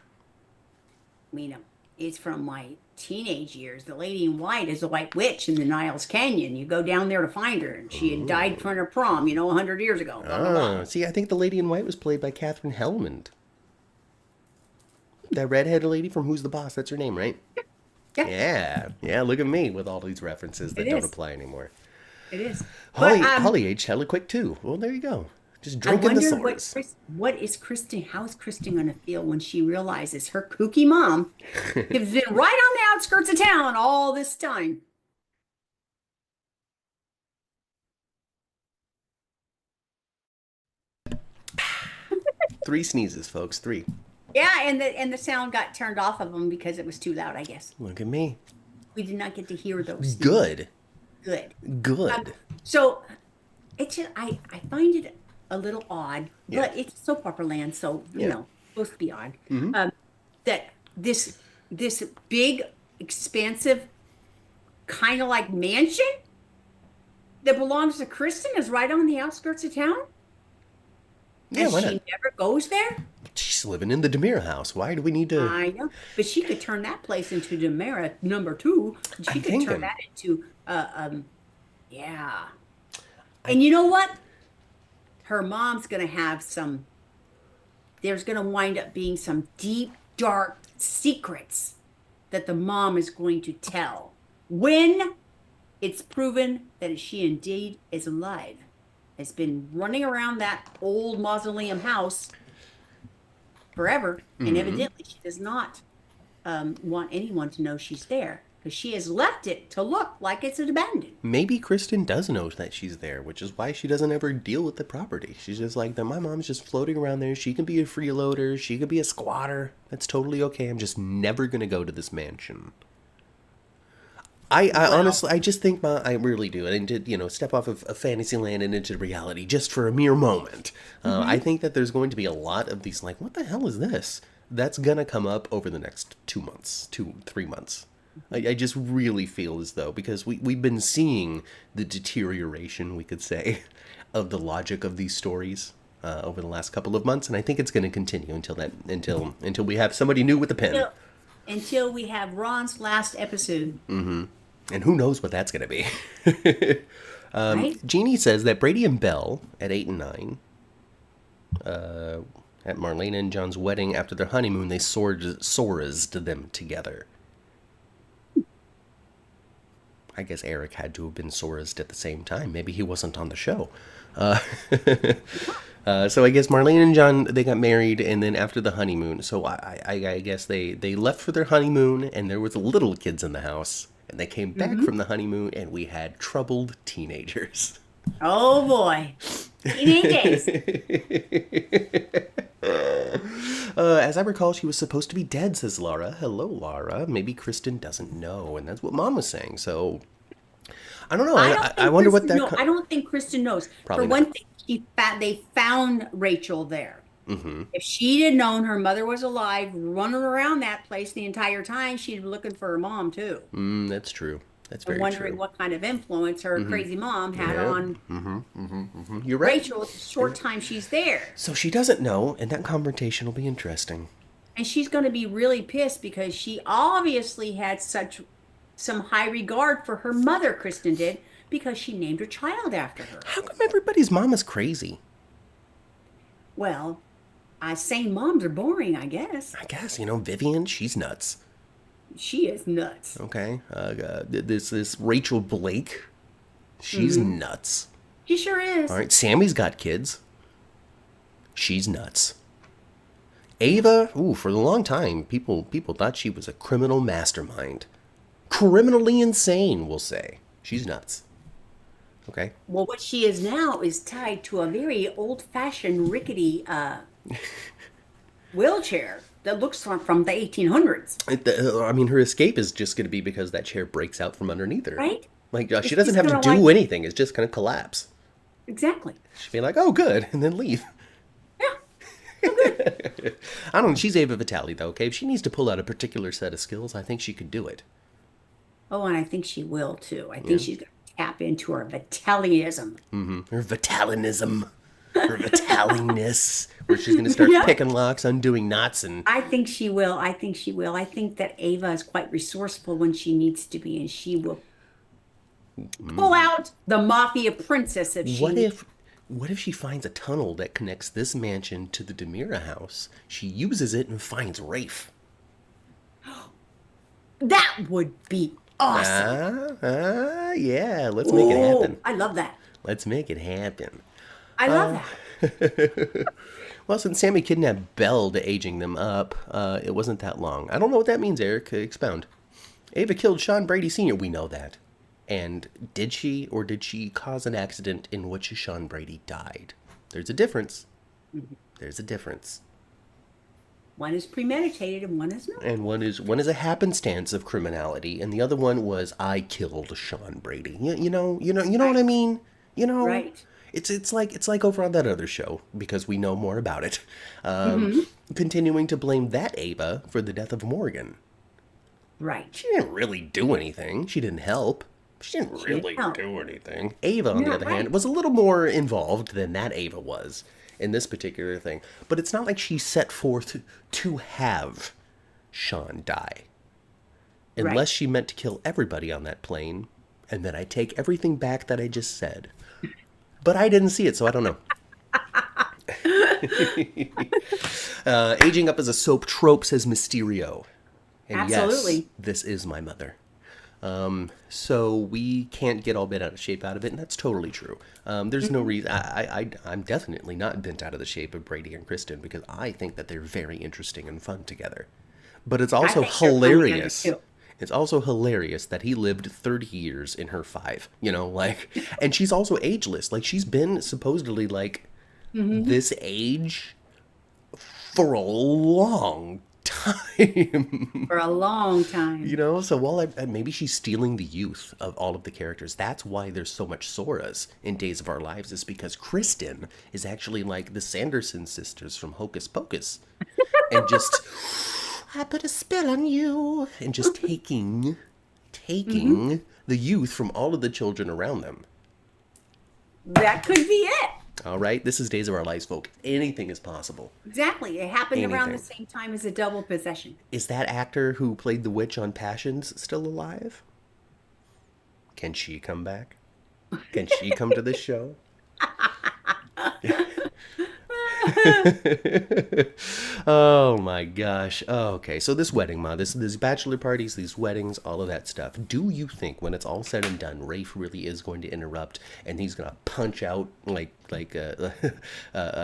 I mean, it's from my teenage years. The lady in white is a white witch in the Niles Canyon. You go down there to find her, and she had died from her prom, 100 years ago. Blah, blah, blah. See, I think the lady in white was played by Catherine Hellman. That redheaded lady from Who's the Boss, that's her name, right? Yeah, Yeah, look at me with all these references that It don't is. apply anymore. it is. Holly, But Holly aged hella quick too. Well, there you go. Just I drinking the wonder sours. what is Kristen? How is Kristen going to feel when she realizes her kooky mom has been right on the outskirts of town all this time? 3 sneezes, folks. 3. Yeah, and the sound got turned off of them because it was too loud, I guess. Look at me. We did not get to hear those. Good. Good. Good. So it's just, I find it a little odd, Yeah. but it's soap opera land, so Yeah. supposed to be odd. That this big, expansive, kind of like mansion that belongs to Kristen is right on the outskirts of town, Yeah, and why she not? never goes there. She's living in the DiMera house. Why do we need to? I know, but she could turn that place into DiMera #2. She I'm could thinking. turn that into, yeah. And you know what? Her mom's gonna have some. There's gonna wind up being some deep, dark secrets that the mom is going to tell when it's proven that she indeed is alive. Has been running around that old mausoleum house forever, and evidently she does not want anyone to know she's there because she has left it to look like it's abandoned. Maybe Kristen does know that she's there, which is why she doesn't ever deal with the property. She's just like, my mom's just floating around there. She can be a freeloader. She could be a squatter. That's totally okay. I'm just never going to go to this mansion. I honestly, I just think I really do. And to, step off of Fantasyland and into reality just for a mere moment. I think that there's going to be a lot of these, like, what the hell is this? That's going to come up over the next 2 months, 3 months. I just really feel as though, because we've been seeing the deterioration, we could say, of the logic of these stories over the last couple of months. And I think it's going to continue until we have somebody new with a pen. Until we have Ron's last episode. And who knows what that's going to be. Right? Jeannie says that Brady and Belle, at 8 and 9, at Marlena and John's wedding after their honeymoon, they Sorazed them together. I guess Eric had to have been Sorazed at the same time. Maybe he wasn't on the show. So I guess Marlene and John, they got married, and then after the honeymoon, so I guess they left for their honeymoon, and there was little kids in the house. And they came back from the honeymoon, and we had troubled teenagers. Oh boy. Teenagers. As I recall, she was supposed to be dead, says Laura. Hello, Laura. Maybe Kristen doesn't know, and that's what Mom was saying. So, I don't know. I wonder what that... I don't think Kristen knows. Probably For one not. thing, they found Rachel there. If she'd had known her mother was alive, running around that place the entire time, she'd be looking for her mom too. That's true. That's and very wondering true. what kind of influence her crazy mom had Yeah. on You're right. Rachel the short time she's there. So she doesn't know, and that confrontation will be interesting. And she's going to be really pissed because she obviously had such some high regard for her mother, Kristen did, because she named her child after her. How come everybody's mama's crazy? Well, sane moms are boring, I guess. I guess, Vivian, she's nuts. She is nuts. Okay. This Rachel Blake, she's nuts. She sure is. All right. Sammy's got kids. She's nuts. Ava, for a long time, people thought she was a criminal mastermind. Criminally insane, we'll say. She's nuts. Okay. Well, what she is now is tied to a very old-fashioned, rickety wheelchair that looks from the 1800s. Her escape is just going to be because that chair breaks out from underneath her. Right? Like, she It's doesn't just have to gonna, do anything. It's just going to collapse. Exactly. She'll be like, oh, good, and then leave. Yeah. I don't know. She's Ava Vitale, though, okay? If she needs to pull out a particular set of skills, I think she could do it. Oh, and I think she will, too. I think she's going to tap into her Vitalianism. Her Vitalianism. Her Vitaliness. Where she's going to start picking locks, undoing knots, and... I think she will. I think she will. I think that Ava is quite resourceful when she needs to be, and she will pull out the mafia princess if she... What if she finds a tunnel that connects this mansion to the DiMera house? She uses it and finds Rafe. That would be awesome. Yeah. Let's make it happen. I love that. Let's make it happen. I love that. Well, since Sammy kidnapped Belle to aging them up, it wasn't that long. I don't know what that means, Eric. Expound. Ava killed Sean Brady Sr. We know that. And did she cause an accident in which Sean Brady died? There's a difference. There's a difference. One is premeditated and one is not. And one is a happenstance of criminality, and the other one was I killed Sean Brady. You know what I mean? Right. It's like over on that other show, because we know more about it. Continuing to blame that Ava for the death of Morgan. Right. She didn't really do anything. She didn't help. She didn't really do anything. Ava, on the other hand, was a little more involved than that Ava was in this particular thing. But it's not like she set forth to have Sean die. Unless she meant to kill everybody on that plane. And then I take everything back that I just said. But I didn't see it, so I don't know. Aging up as a soap trope, says Mysterio. And Absolutely. yes, this is my mother. So we can't get all bent out of shape out of it, and that's totally true. There's no reason. I'm definitely not bent out of the shape of Brady and Kristen, because I think that they're very interesting and fun together. But it's also hilarious. It's also hilarious that he lived 30 years in her 5, and she's also ageless. Like, she's been supposedly this age for a long time. For a long time. So while maybe she's stealing the youth of all of the characters. That's why there's so much Soras in Days of Our Lives, is because Kristen is actually like the Sanderson sisters from Hocus Pocus. And just, I put a spell on you. And just taking the youth from all of the children around them. That could be it. All right, this is Days of Our Lives, folks. Anything is possible. Exactly. It happened around the same time as a double possession. Is that actor who played the witch on Passions still alive? Can she come back? Can she come to this show? Oh my gosh. Oh, okay, so this wedding, Ma, this bachelor parties, these weddings, all of that stuff. Do you think when it's all said and done, Rafe really is going to interrupt and he's gonna punch out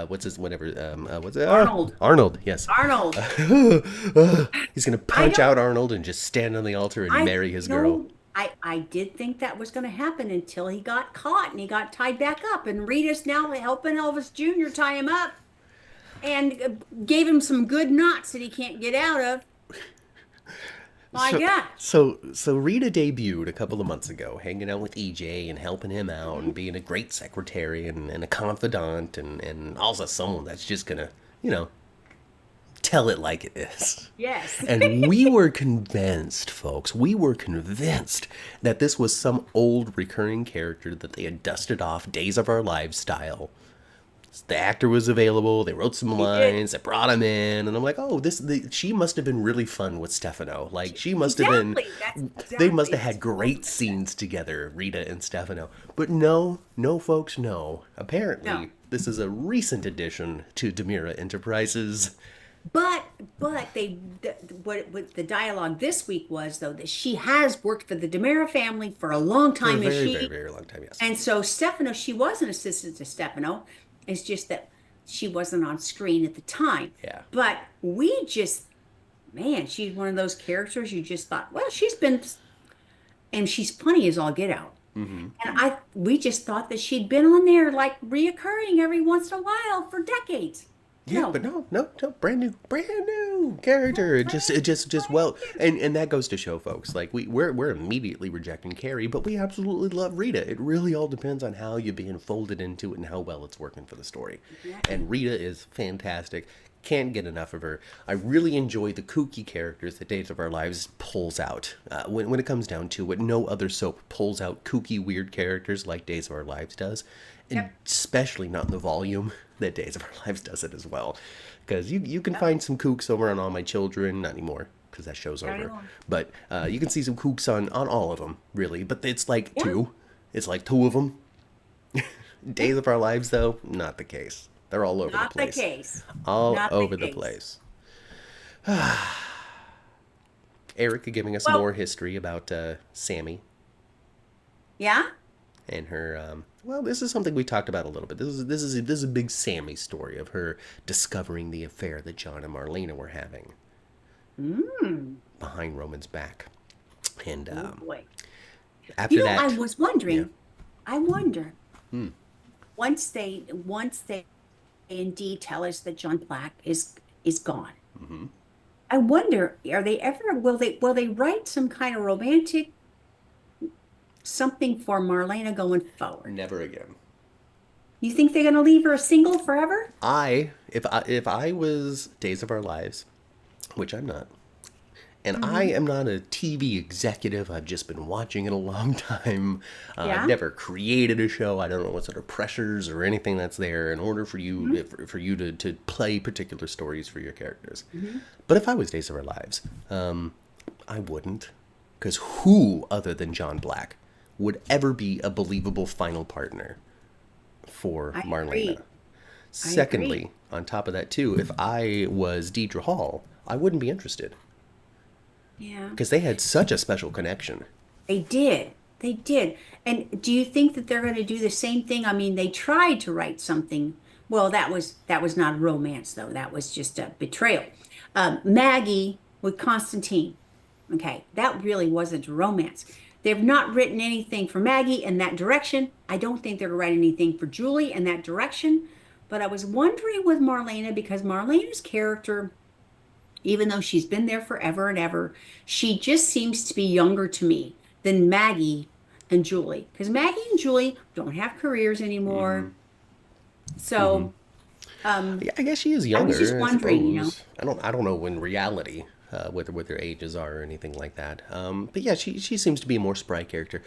what's his whatever what's it? Arnold. Arnold, yes. Arnold. He's gonna punch out Arnold and just stand on the altar and marry his girl. I did think that was going to happen until he got caught and he got tied back up. And Rita's now helping Elvis Jr. tie him up and gave him some good knots that he can't get out of. My God. So Rita debuted a couple of months ago, hanging out with EJ and helping him out and being a great secretary and a confidant and also someone that's just going to, Tell it like it is. Yes. And we were convinced, folks, we were convinced that this was some old recurring character that they had dusted off Days of Our Lives style. The actor was available, they wrote some lines, they brought him in, and I'm like, oh, she must have been really fun with Stefano. Like, she must have been, they must have had great scenes together, Rita and Stefano. But no, folks, no. Apparently, this is a recent addition to DiMera Enterprises. But what the dialogue this week was, though, that she has worked for the DiMera family for a long time. For a very, very, very long time, yes. And so Stefano, she was an assistant to Stefano. It's just that she wasn't on screen at the time. Yeah. But we just, man, she's one of those characters you just thought, well, and she's funny as all get out. Mm-hmm. And we just thought that she'd been on there like reoccurring every once in a while for decades. Yeah, but no, brand new character. It just well, and that goes to show, folks, like we're immediately rejecting Carrie, but we absolutely love Rita. It really all depends on how you're being folded into it and how well it's working for the story. Yeah. And Rita is fantastic. Can't get enough of her. I really enjoy the kooky characters that Days of Our Lives pulls out. When it comes down to it, no other soap pulls out kooky, weird characters like Days of Our Lives does. And especially not in the volume that Days of Our Lives does it as well. Because you can find some kooks over on All My Children. Not anymore, because that show's over. But you can see some kooks on all of them, really. But it's like two. It's like two of them. Days of Our Lives, though, not the case. They're all over the place. Not the case. All over the place. Erica giving us more history about Sammy. Yeah? And her, well, this is something we talked about a little bit. This is a big Sammy story of her discovering the affair that John and Marlena were having. Behind Roman's back. And boy. After that, I was wondering, I wonder, once they indeed tell us that John Black is gone. Mm-hmm. I wonder, will they write some kind of romantic something for Marlena going forward? Never again. You think they're going to leave her single forever? If I was Days of Our Lives, which I'm not, and I am not a TV executive, I've just been watching it a long time. I've never created a show. I don't know what sort of pressures or anything that's there in order for you to play particular stories for your characters. But if I was Days of Our Lives, I wouldn't. Because who other than John Black would ever be a believable final partner for Marlena? Secondly, on top of that too, if I was Deidre Hall, I wouldn't be interested. Yeah. Because they had such a special connection. They did. And do you think that they're going to do the same thing? I mean, they tried to write something. Well, that was not romance, though. That was just a betrayal. Maggie with Constantine. Okay, that really wasn't romance. They've not written anything for Maggie in that direction. I don't think they're going to write anything for Julie in that direction. But I was wondering with Marlena, because Marlena's character, even though she's been there forever and ever, she just seems to be younger to me than Maggie and Julie. Because Maggie and Julie don't have careers anymore. So, I guess she is younger. I was just wondering, I don't know in reality what their ages are or anything like that. But yeah, she seems to be a more spry character.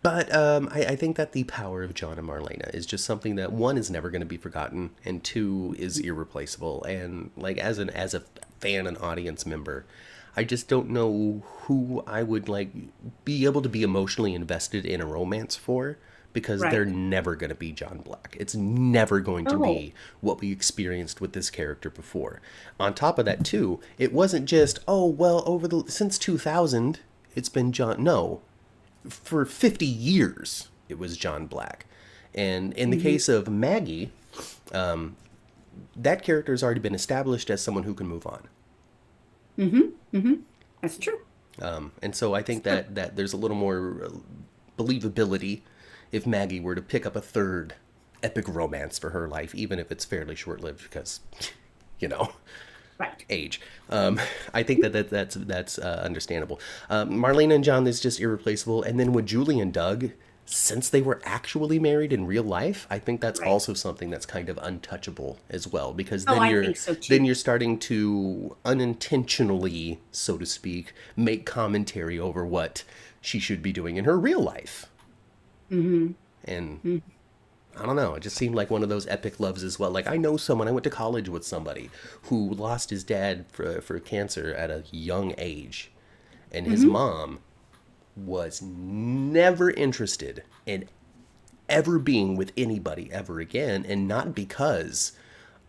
But I think that the power of John and Marlena is just something that, one, is never going to be forgotten, and two, is irreplaceable. And like as a fan and audience member, I just don't know who I would like be able to be emotionally invested in a romance for, because they're never going to be John Black. It's never going to be what we experienced with this character before. On top of that too, it wasn't just, since 2000 it's been John. No. For 50 years, it was John Black. And in the case of Maggie, that character has already been established as someone who can move on. That's true. And so I think that there's a little more believability if Maggie were to pick up a third epic romance for her life, even if it's fairly short-lived because, age. I think that's understandable. Marlena and John is just irreplaceable. And then with Julie and Doug, since they were actually married in real life, I think that's Right. also something that's kind of untouchable as well, because Oh, I think so then too. you're starting to unintentionally, so to speak, make commentary over what she should be doing in her real life. Hmm. And I don't know, it just seemed like one of those epic loves as well. Like I know someone, I went to college with somebody who lost his dad for cancer at a young age, and his Hmm. mom was never interested in ever being with anybody ever again. And not because,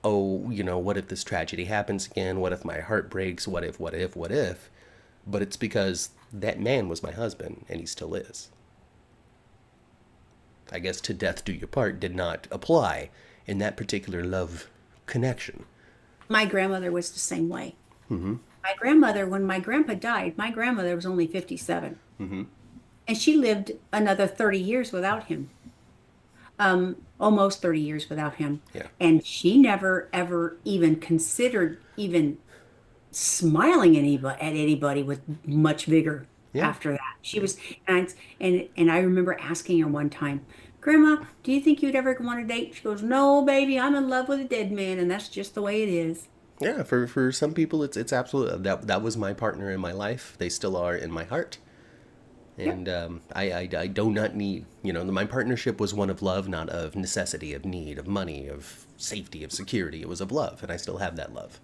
oh, what if this tragedy happens again? What if my heart breaks? What if? But it's because that man was my husband and he still is. I guess to death do your part did not apply in that particular love connection. My grandmother was the same way. My grandmother, when my grandpa died, my grandmother was only 57, and she lived another 30 years without him, almost 30 years without him. Yeah. And she never, ever even considered even smiling at anybody with much vigor Yeah. after that. She was, and I remember asking her one time, Grandma, do you think you'd ever go on a date? She goes, No, baby, I'm in love with a dead man, and that's just the way it is. Yeah, for some people it's absolutely that was my partner in my life. They still are in my heart. Yep. And I do not need, my partnership was one of love, not of necessity, of need, of money, of safety, of security. It was of love, and I still have that love.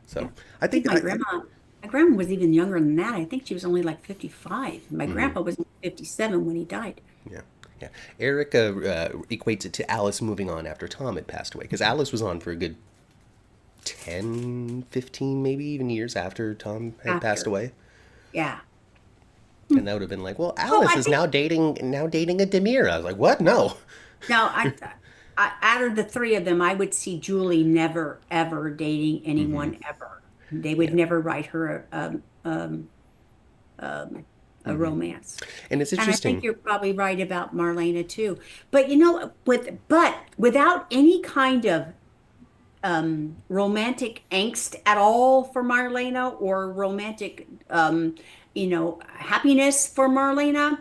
Yeah. So I I think think my grandma was even younger than that. I think she was only like 55. My mhm, grandpa was 57 when he died. yeah, yeah. Eric equates it to Alice moving on after Tom had passed away, because Alice was on for a good 10, 15, maybe even years after Tom had passed After. away. Yeah. And that would have been like, well, So Alice I is think now dating a DiMera. I was like, what? No. now out of the three of them, I would see Julie never ever dating Hmm. anyone ever. They would Yeah. never write her a Hmm. romance. And it's And I think interesting. you're probably right about Marlena too. But without any kind of romantic angst at all for Marlena or romantic happiness for Marlena,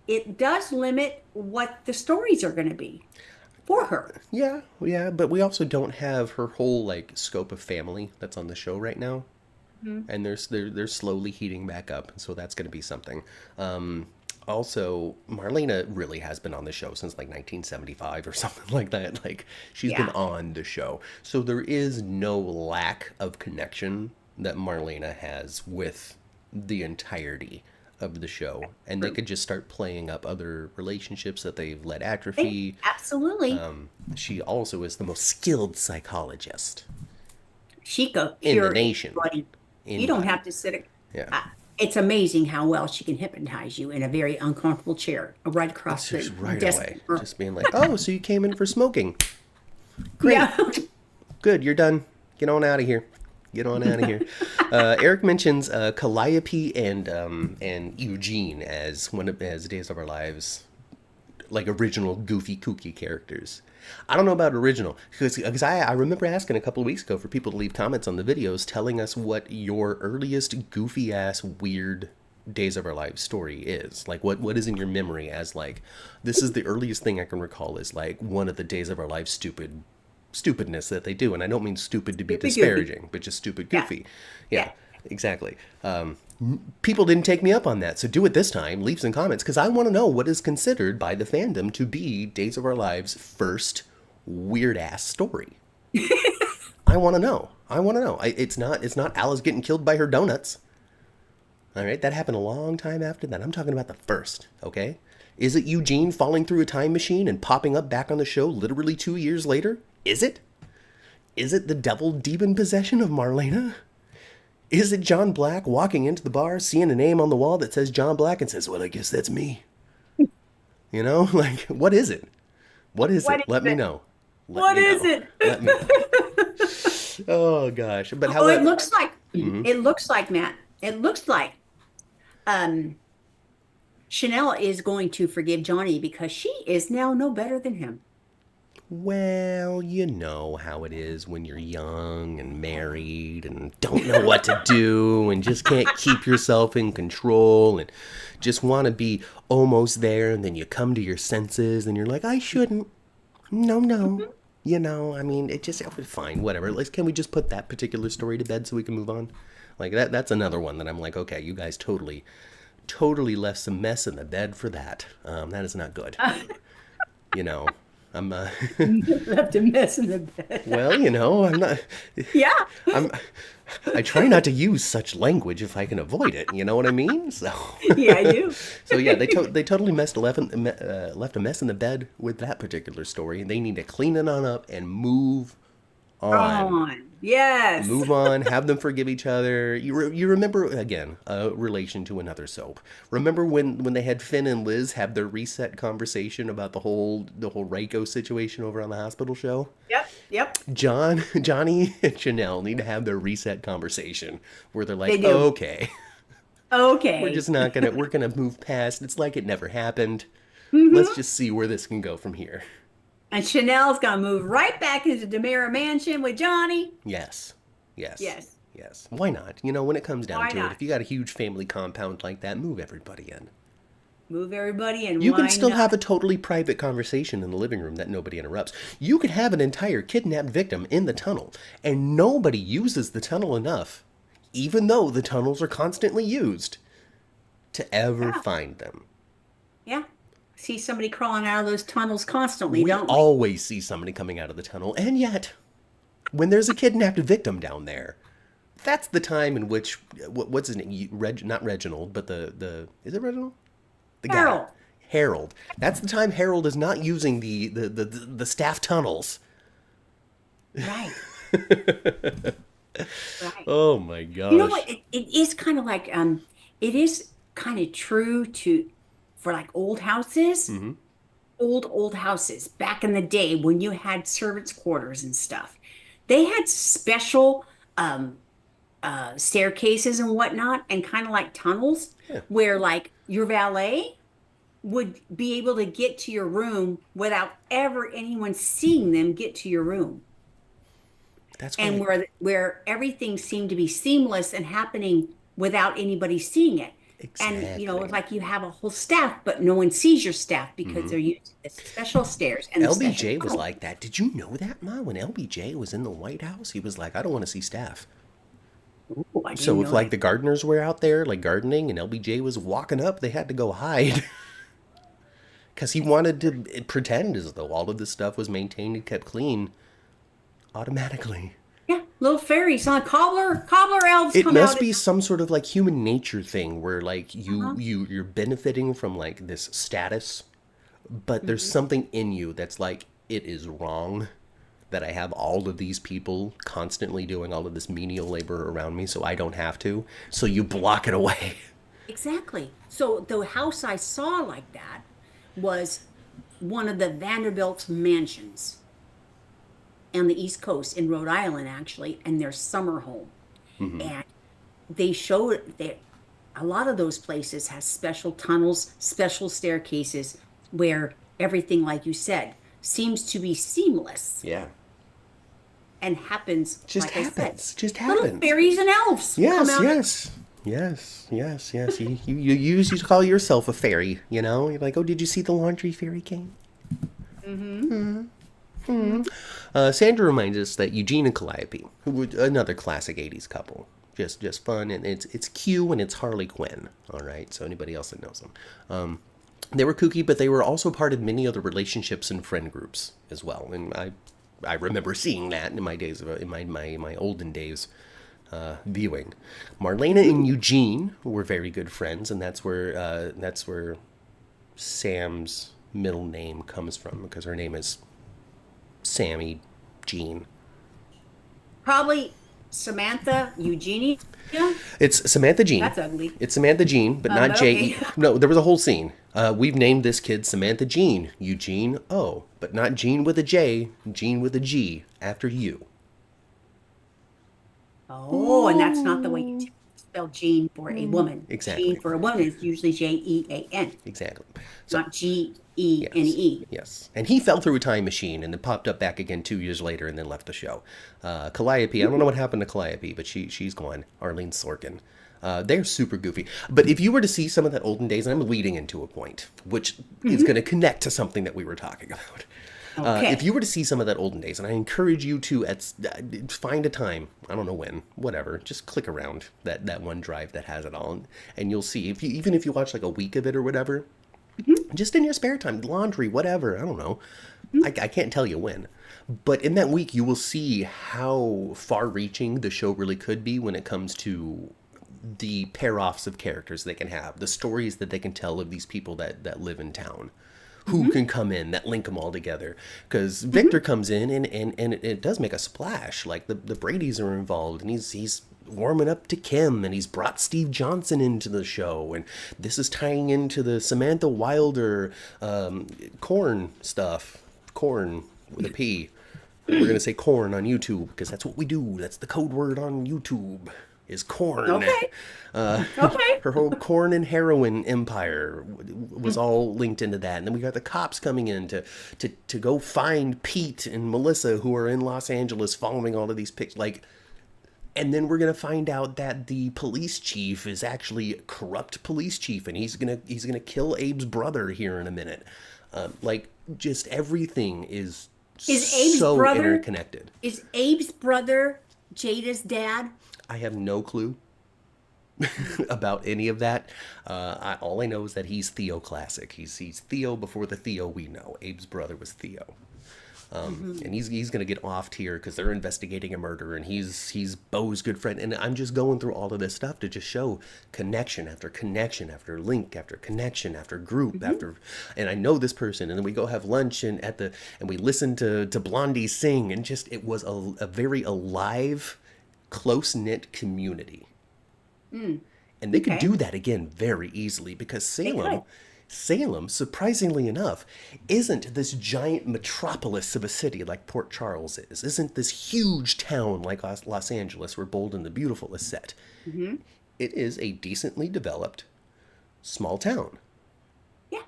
it does limit what the stories are going to be for her. Yeah, yeah, but we also don't have her whole like scope of family that's on the show right now, Mhm. and they're slowly heating back up, so that's going to be something. Also, Marlena really has been on the show since like 1975 or something like that. Like she's been Yeah. on the show, so there is no lack of connection that Marlena has with the entirety of the show, and they True. could just start playing up other relationships that they've let atrophy. Absolutely. She also is the most skilled psychologist She could in the cure nation. anybody. You don't Anybody. have to Yeah. it's amazing how well she can hypnotize you in a very uncomfortable chair right across It's just the right desk away. from her. Just being like, oh, so you came in for smoking. Great. Yeah. Good. You're done. Get on out of here. Get on out of here. Eric mentions Calliope and Eugene as as Days of Our Lives like original goofy kooky characters. I don't know about original because I remember asking a couple of weeks ago for people to leave comments on the videos telling us what your earliest goofy ass weird Days of Our Lives story is. Like what is in your memory as like this is the earliest thing I can recall is like one of the Days of Our Lives stupidness that they do, and I don't mean stupid to be Goofy, goofy. disparaging, but just stupid Yeah. goofy. Yeah. Yeah, exactly. People didn't take me up on that, so do it this time. Leave some comments because I want to know what is considered by the fandom to be Days of Our Lives' first weird ass story. I want to know. I want to know. It's not Alice getting killed by her donuts. All right, that happened a long time after that. I'm talking about the first. Okay, is it Eugene falling through a time machine and popping up back on the show literally 2 years later? Is it? Is it the devil demon possession of Marlena? Is it John Black walking into the bar, seeing a name on the wall that says John Black and says, well, I guess that's me? Like, what is it? What is What it? is Let me it? know. Let What me is know. it? Let me know. Oh, gosh. But Oh, however, it looks like Matt. It looks like um Chanel is going to forgive Johnny because she is now no better than him. Well, you know how it is when you're young and married and don't know what to do and just can't keep yourself in control and just want to be almost there, and then you come to your senses and you're like, I shouldn't. No, no. You know, I mean, fine, whatever. Can we just put that particular story to bed so we can move on? Like, that's another one that I'm like, okay, you guys totally left some mess in the bed for that. That is not good. You know, I'm, Left a mess in the bed. well, you know, I'm not, Yeah. I try not to use such language if I can avoid it. You know what I mean? So, Yeah, I do. so yeah, they totally left a mess in the bed with that particular story. They need to clean it on up and move on. On. Yes. Move on, have them forgive each other. You remember, again, a relation to another soap. Remember when they had Finn and Liz have their reset conversation about the whole Reiko situation over on the hospital show? Yep. Yep. Johnny and Chanel need to have their reset conversation where they're like, They do. okay, Okay. we're gonna move past. It's like it never happened. Mm-hmm. Let's just see where this can go from here. And Chanel's gonna move right back into DiMera mansion with Johnny. Yes. Yes. Why not? You know, when it comes down Why to not? it, if you got a huge family compound like that, move everybody in. Move everybody and You can why still not? have a totally private conversation in the living room that nobody interrupts. You could have an entire kidnapped victim in the tunnel, and nobody uses the tunnel enough, even though the tunnels are constantly used, to ever find them. Yeah. See somebody crawling out of those tunnels constantly, We don't we? always see somebody coming out of the tunnel, and yet, when there's a kidnapped victim down there, that's the time in which, what's his name? Not Reginald, but is it Reginald? The guy. Harold. Harold. That's the time Harold is not using the staff tunnels. Right. Right. Oh my gosh. You know what? It is kind of like it is kind of true for like old houses. Mm-hmm. Old houses back in the day when you had servants' quarters and stuff. They had special staircases and whatnot, and kind of like tunnels Yeah. where like your valet would be able to get to your room without ever anyone seeing them get to your room. That's And right. where everything seemed to be seamless and happening without anybody seeing it. And you know, it's Exactly. like you have a whole staff, but no one sees your staff because they're using the special stairs and the special LBJ was tunnel. like that. Did you know that, Ma? When LBJ was in the White House, he was like, I don't want to see staff. Ooh, I So didn't if know like that. the gardeners were out there like gardening and LBJ was walking up, they had to go hide. Because he wanted to pretend as though all of this stuff was maintained and kept clean automatically. Yeah, little fairies, huh? Cobbler elves It come must out. be some sort of like human nature thing where like you're benefiting from like this status, but there's something in you that's like, it is wrong that I have all of these people constantly doing all of this menial labor around me so I don't have to. So you block it away. Exactly. So the house I saw like that was one of the Vanderbilt's mansions on the East Coast in Rhode Island, actually, and their summer home. And they showed that a lot of those places has special tunnels, special staircases where everything, like you said, seems to be seamless Yeah. and happens, Just like I said. happens. Just Little happens. fairies and elves Yes, come out. yes. You used to call yourself a fairy, you know? You're like, oh, did you see the laundry fairy came? Sandra reminds us that Eugene and Calliope, who were another classic 80s couple, just fun, and it's Q and it's Harley Quinn, all right? So anybody else that knows them. They were kooky, but they were also part of many other relationships and friend groups as well. And I remember seeing that in my days in my olden days viewing. Marlena and Eugene were very good friends, and that's where Sam's middle name comes from, because her name is Sammy Jean. Probably Samantha Eugenia. It's Samantha Jean. That's ugly. It's Samantha Jean, but not J. okay. No, there was a whole scene. We've named this kid Samantha Jean, Eugene O, but not Jean with a J, Jean with a G, after you. Oh, and that's not the way you do it. spell Jean for a woman. Exactly. Jean for a woman is usually Jean, Exactly. So, not Gene. yes. And he fell through a time machine and then popped up back again 2 years later and then left the show. Calliope, I don't know what happened to Calliope, but she's gone. Arlene Sorkin. They're super goofy. But if you were to see some of that olden days, and I'm leading into a point, which is going to connect to something that we were talking about. Okay. If you were to see some of that olden days, and I encourage you to find a time, I don't know when, whatever, just click around that one drive that has it all, and you'll see, even if you watch like a week of it or whatever, just in your spare time, laundry, whatever, I don't know, I can't tell you when. But in that week, you will see how far-reaching the show really could be when it comes to the pair-offs of characters they can have, the stories that they can tell of these people that live in town, who can come in that link them all together. Because Victor comes in and it does make a splash. Like the Bradys are involved, and he's warming up to Kim, and he's brought Steve Johnson into the show, and this is tying into the Samantha Wilder corn stuff. Corn with a P. We're gonna say corn on YouTube because that's what we do. That's the code word on YouTube. Is corn. Okay. Okay. Her whole corn and heroin empire was all linked into that. And then we got the cops coming in to go find Pete and Melissa, who are in Los Angeles following all of these pictures. Like, and then we're going to find out that the police chief is actually a corrupt police chief, and he's gonna kill Abe's brother here in a minute. Like, just everything is Abe's so brother interconnected. Is Abe's brother Jada's dad? I have no clue about any of that. All I know is that he's Theo classic. He's Theo before the Theo we know. Abe's brother was Theo. And he's going to get offed here because they're investigating a murder, and he's Beau's good friend. And I'm just going through all of this stuff to just show connection after link after connection after group after. And I know this person, and then we go have lunch and we listen to Blondie sing, and just it was a very alive, close-knit community. And they could do that again very easily because Salem, surprisingly enough, isn't this giant metropolis of a city like Port Charles is. Isn't this huge town like Los Angeles where Bold and the Beautiful is set. It is a decently developed small town. Yeah.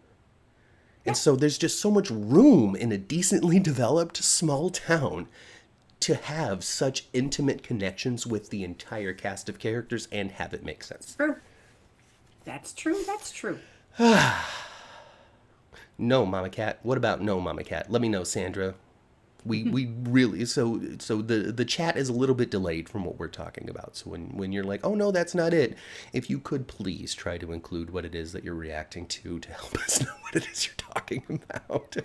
And so there's just so much room in a decently developed small town to have such intimate connections with the entire cast of characters and have it make sense. True. That's true. That's true. No, Mama Cat. What about no, Mama Cat? Let me know, Sandra. We really so the chat is a little bit delayed from what we're talking about. So when you're like, oh no, that's not it. If you could please try to include what it is that you're reacting to help us know what it is you're talking about.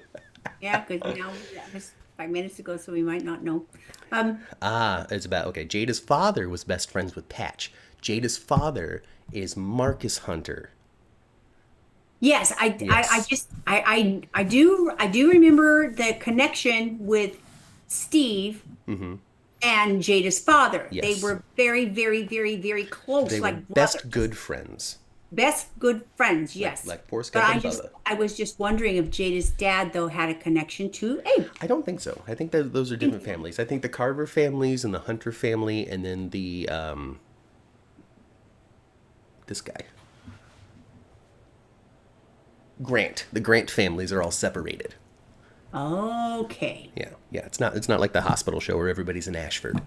Yeah, because now that was 5 minutes ago, so we might not know. It's about, okay, Jada's father was best friends with Patch. Jada's father is Marcus Hunter. Yes, I do remember the connection with Steve and Jada's father. Yes. They were very, very, very, very close. They were like best brothers. good friends. Best good friends, yes. Like Forrest But Gump and Bubba. I was just wondering if Jada's dad, though, had a connection to Abe. I don't think so. I think that those are different families. I think the Carver families and the Hunter family, and then the this guy, Grant. The Grant families are all separated. Okay. Yeah. It's not like the hospital show where everybody's in Ashford.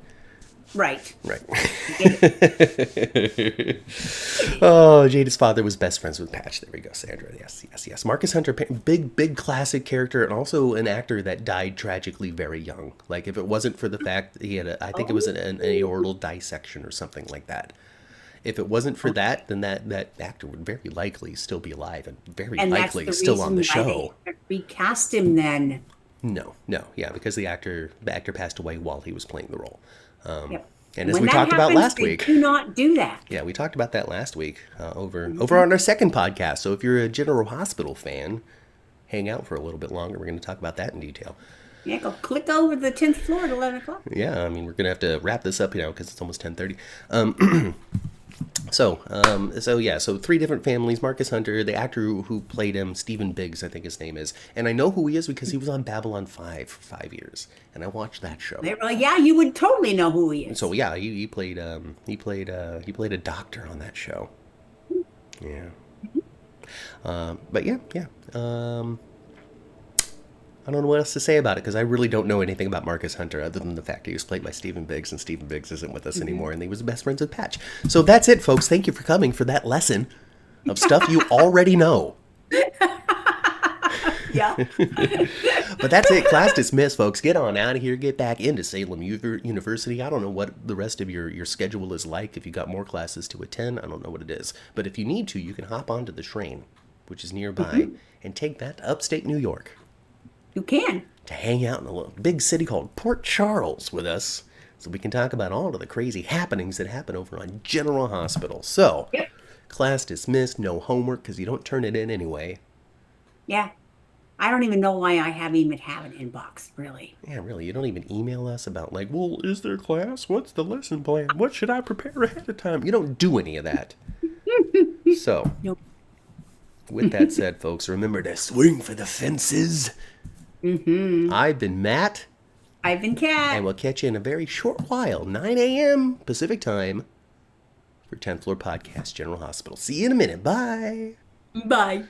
Right. Oh, Jada's father was best friends with Patch. There we go, Sandra. Yes. Marcus Hunter, big classic character, and also an actor that died tragically very young. Like, if it wasn't for the fact that he had I think it was an aortal dissection or something like that. If it wasn't for that, then that actor would very likely still be alive and very likely still on the show. They recast him then. No, yeah, because the actor passed away while he was playing the role. Yep. And as When we that talked about happens, last they week, do not do that. yeah, we talked about that last week over on our second podcast. So if you're a General Hospital fan, hang out for a little bit longer. We're going to talk about that in detail. Yeah, go click over the 10th floor at 11 o'clock. Yeah, I mean, we're going to have to wrap this up, because it's almost 10:30. So three different families. Marcus Hunter, the actor who played him, Stephen Biggs, I think his name is, and I know who he is because he was on Babylon 5 for 5 years, and I watched that show. Well, yeah, you would totally know who he is. So yeah, he played a doctor on that show. Yeah. But yeah. I don't know what else to say about it because I really don't know anything about Marcus Hunter other than the fact he was played by Stephen Biggs, and Stephen Biggs isn't with us anymore, and he was best friends with Patch. So that's it, folks. Thank you for coming for that lesson of stuff you already know. Yeah. But that's it. Class dismissed, folks. Get on out of here. Get back into Salem University. I don't know what the rest of your schedule is like. If you got more classes to attend, I don't know what it is. But if you need to, you can hop onto the train, which is nearby, and take that to upstate New York. You can. To hang out in a little big city called Port Charles with us, so we can talk about all of the crazy happenings that happen over on General Hospital. So, class dismissed, no homework because you don't turn it in anyway. Yeah. I don't even know why I even have an inbox, really. Yeah, really. You don't even email us about like, well, is there class? What's the lesson plan? What should I prepare ahead of time? You don't do any of that. So, Nope. With that said, folks, remember to swing for the fences. I've been Matt. I've been Kat. And we'll catch you in a very short while, 9 a.m. Pacific time, for 10th Floor Podcast, General Hospital. See you in a minute. Bye. Bye.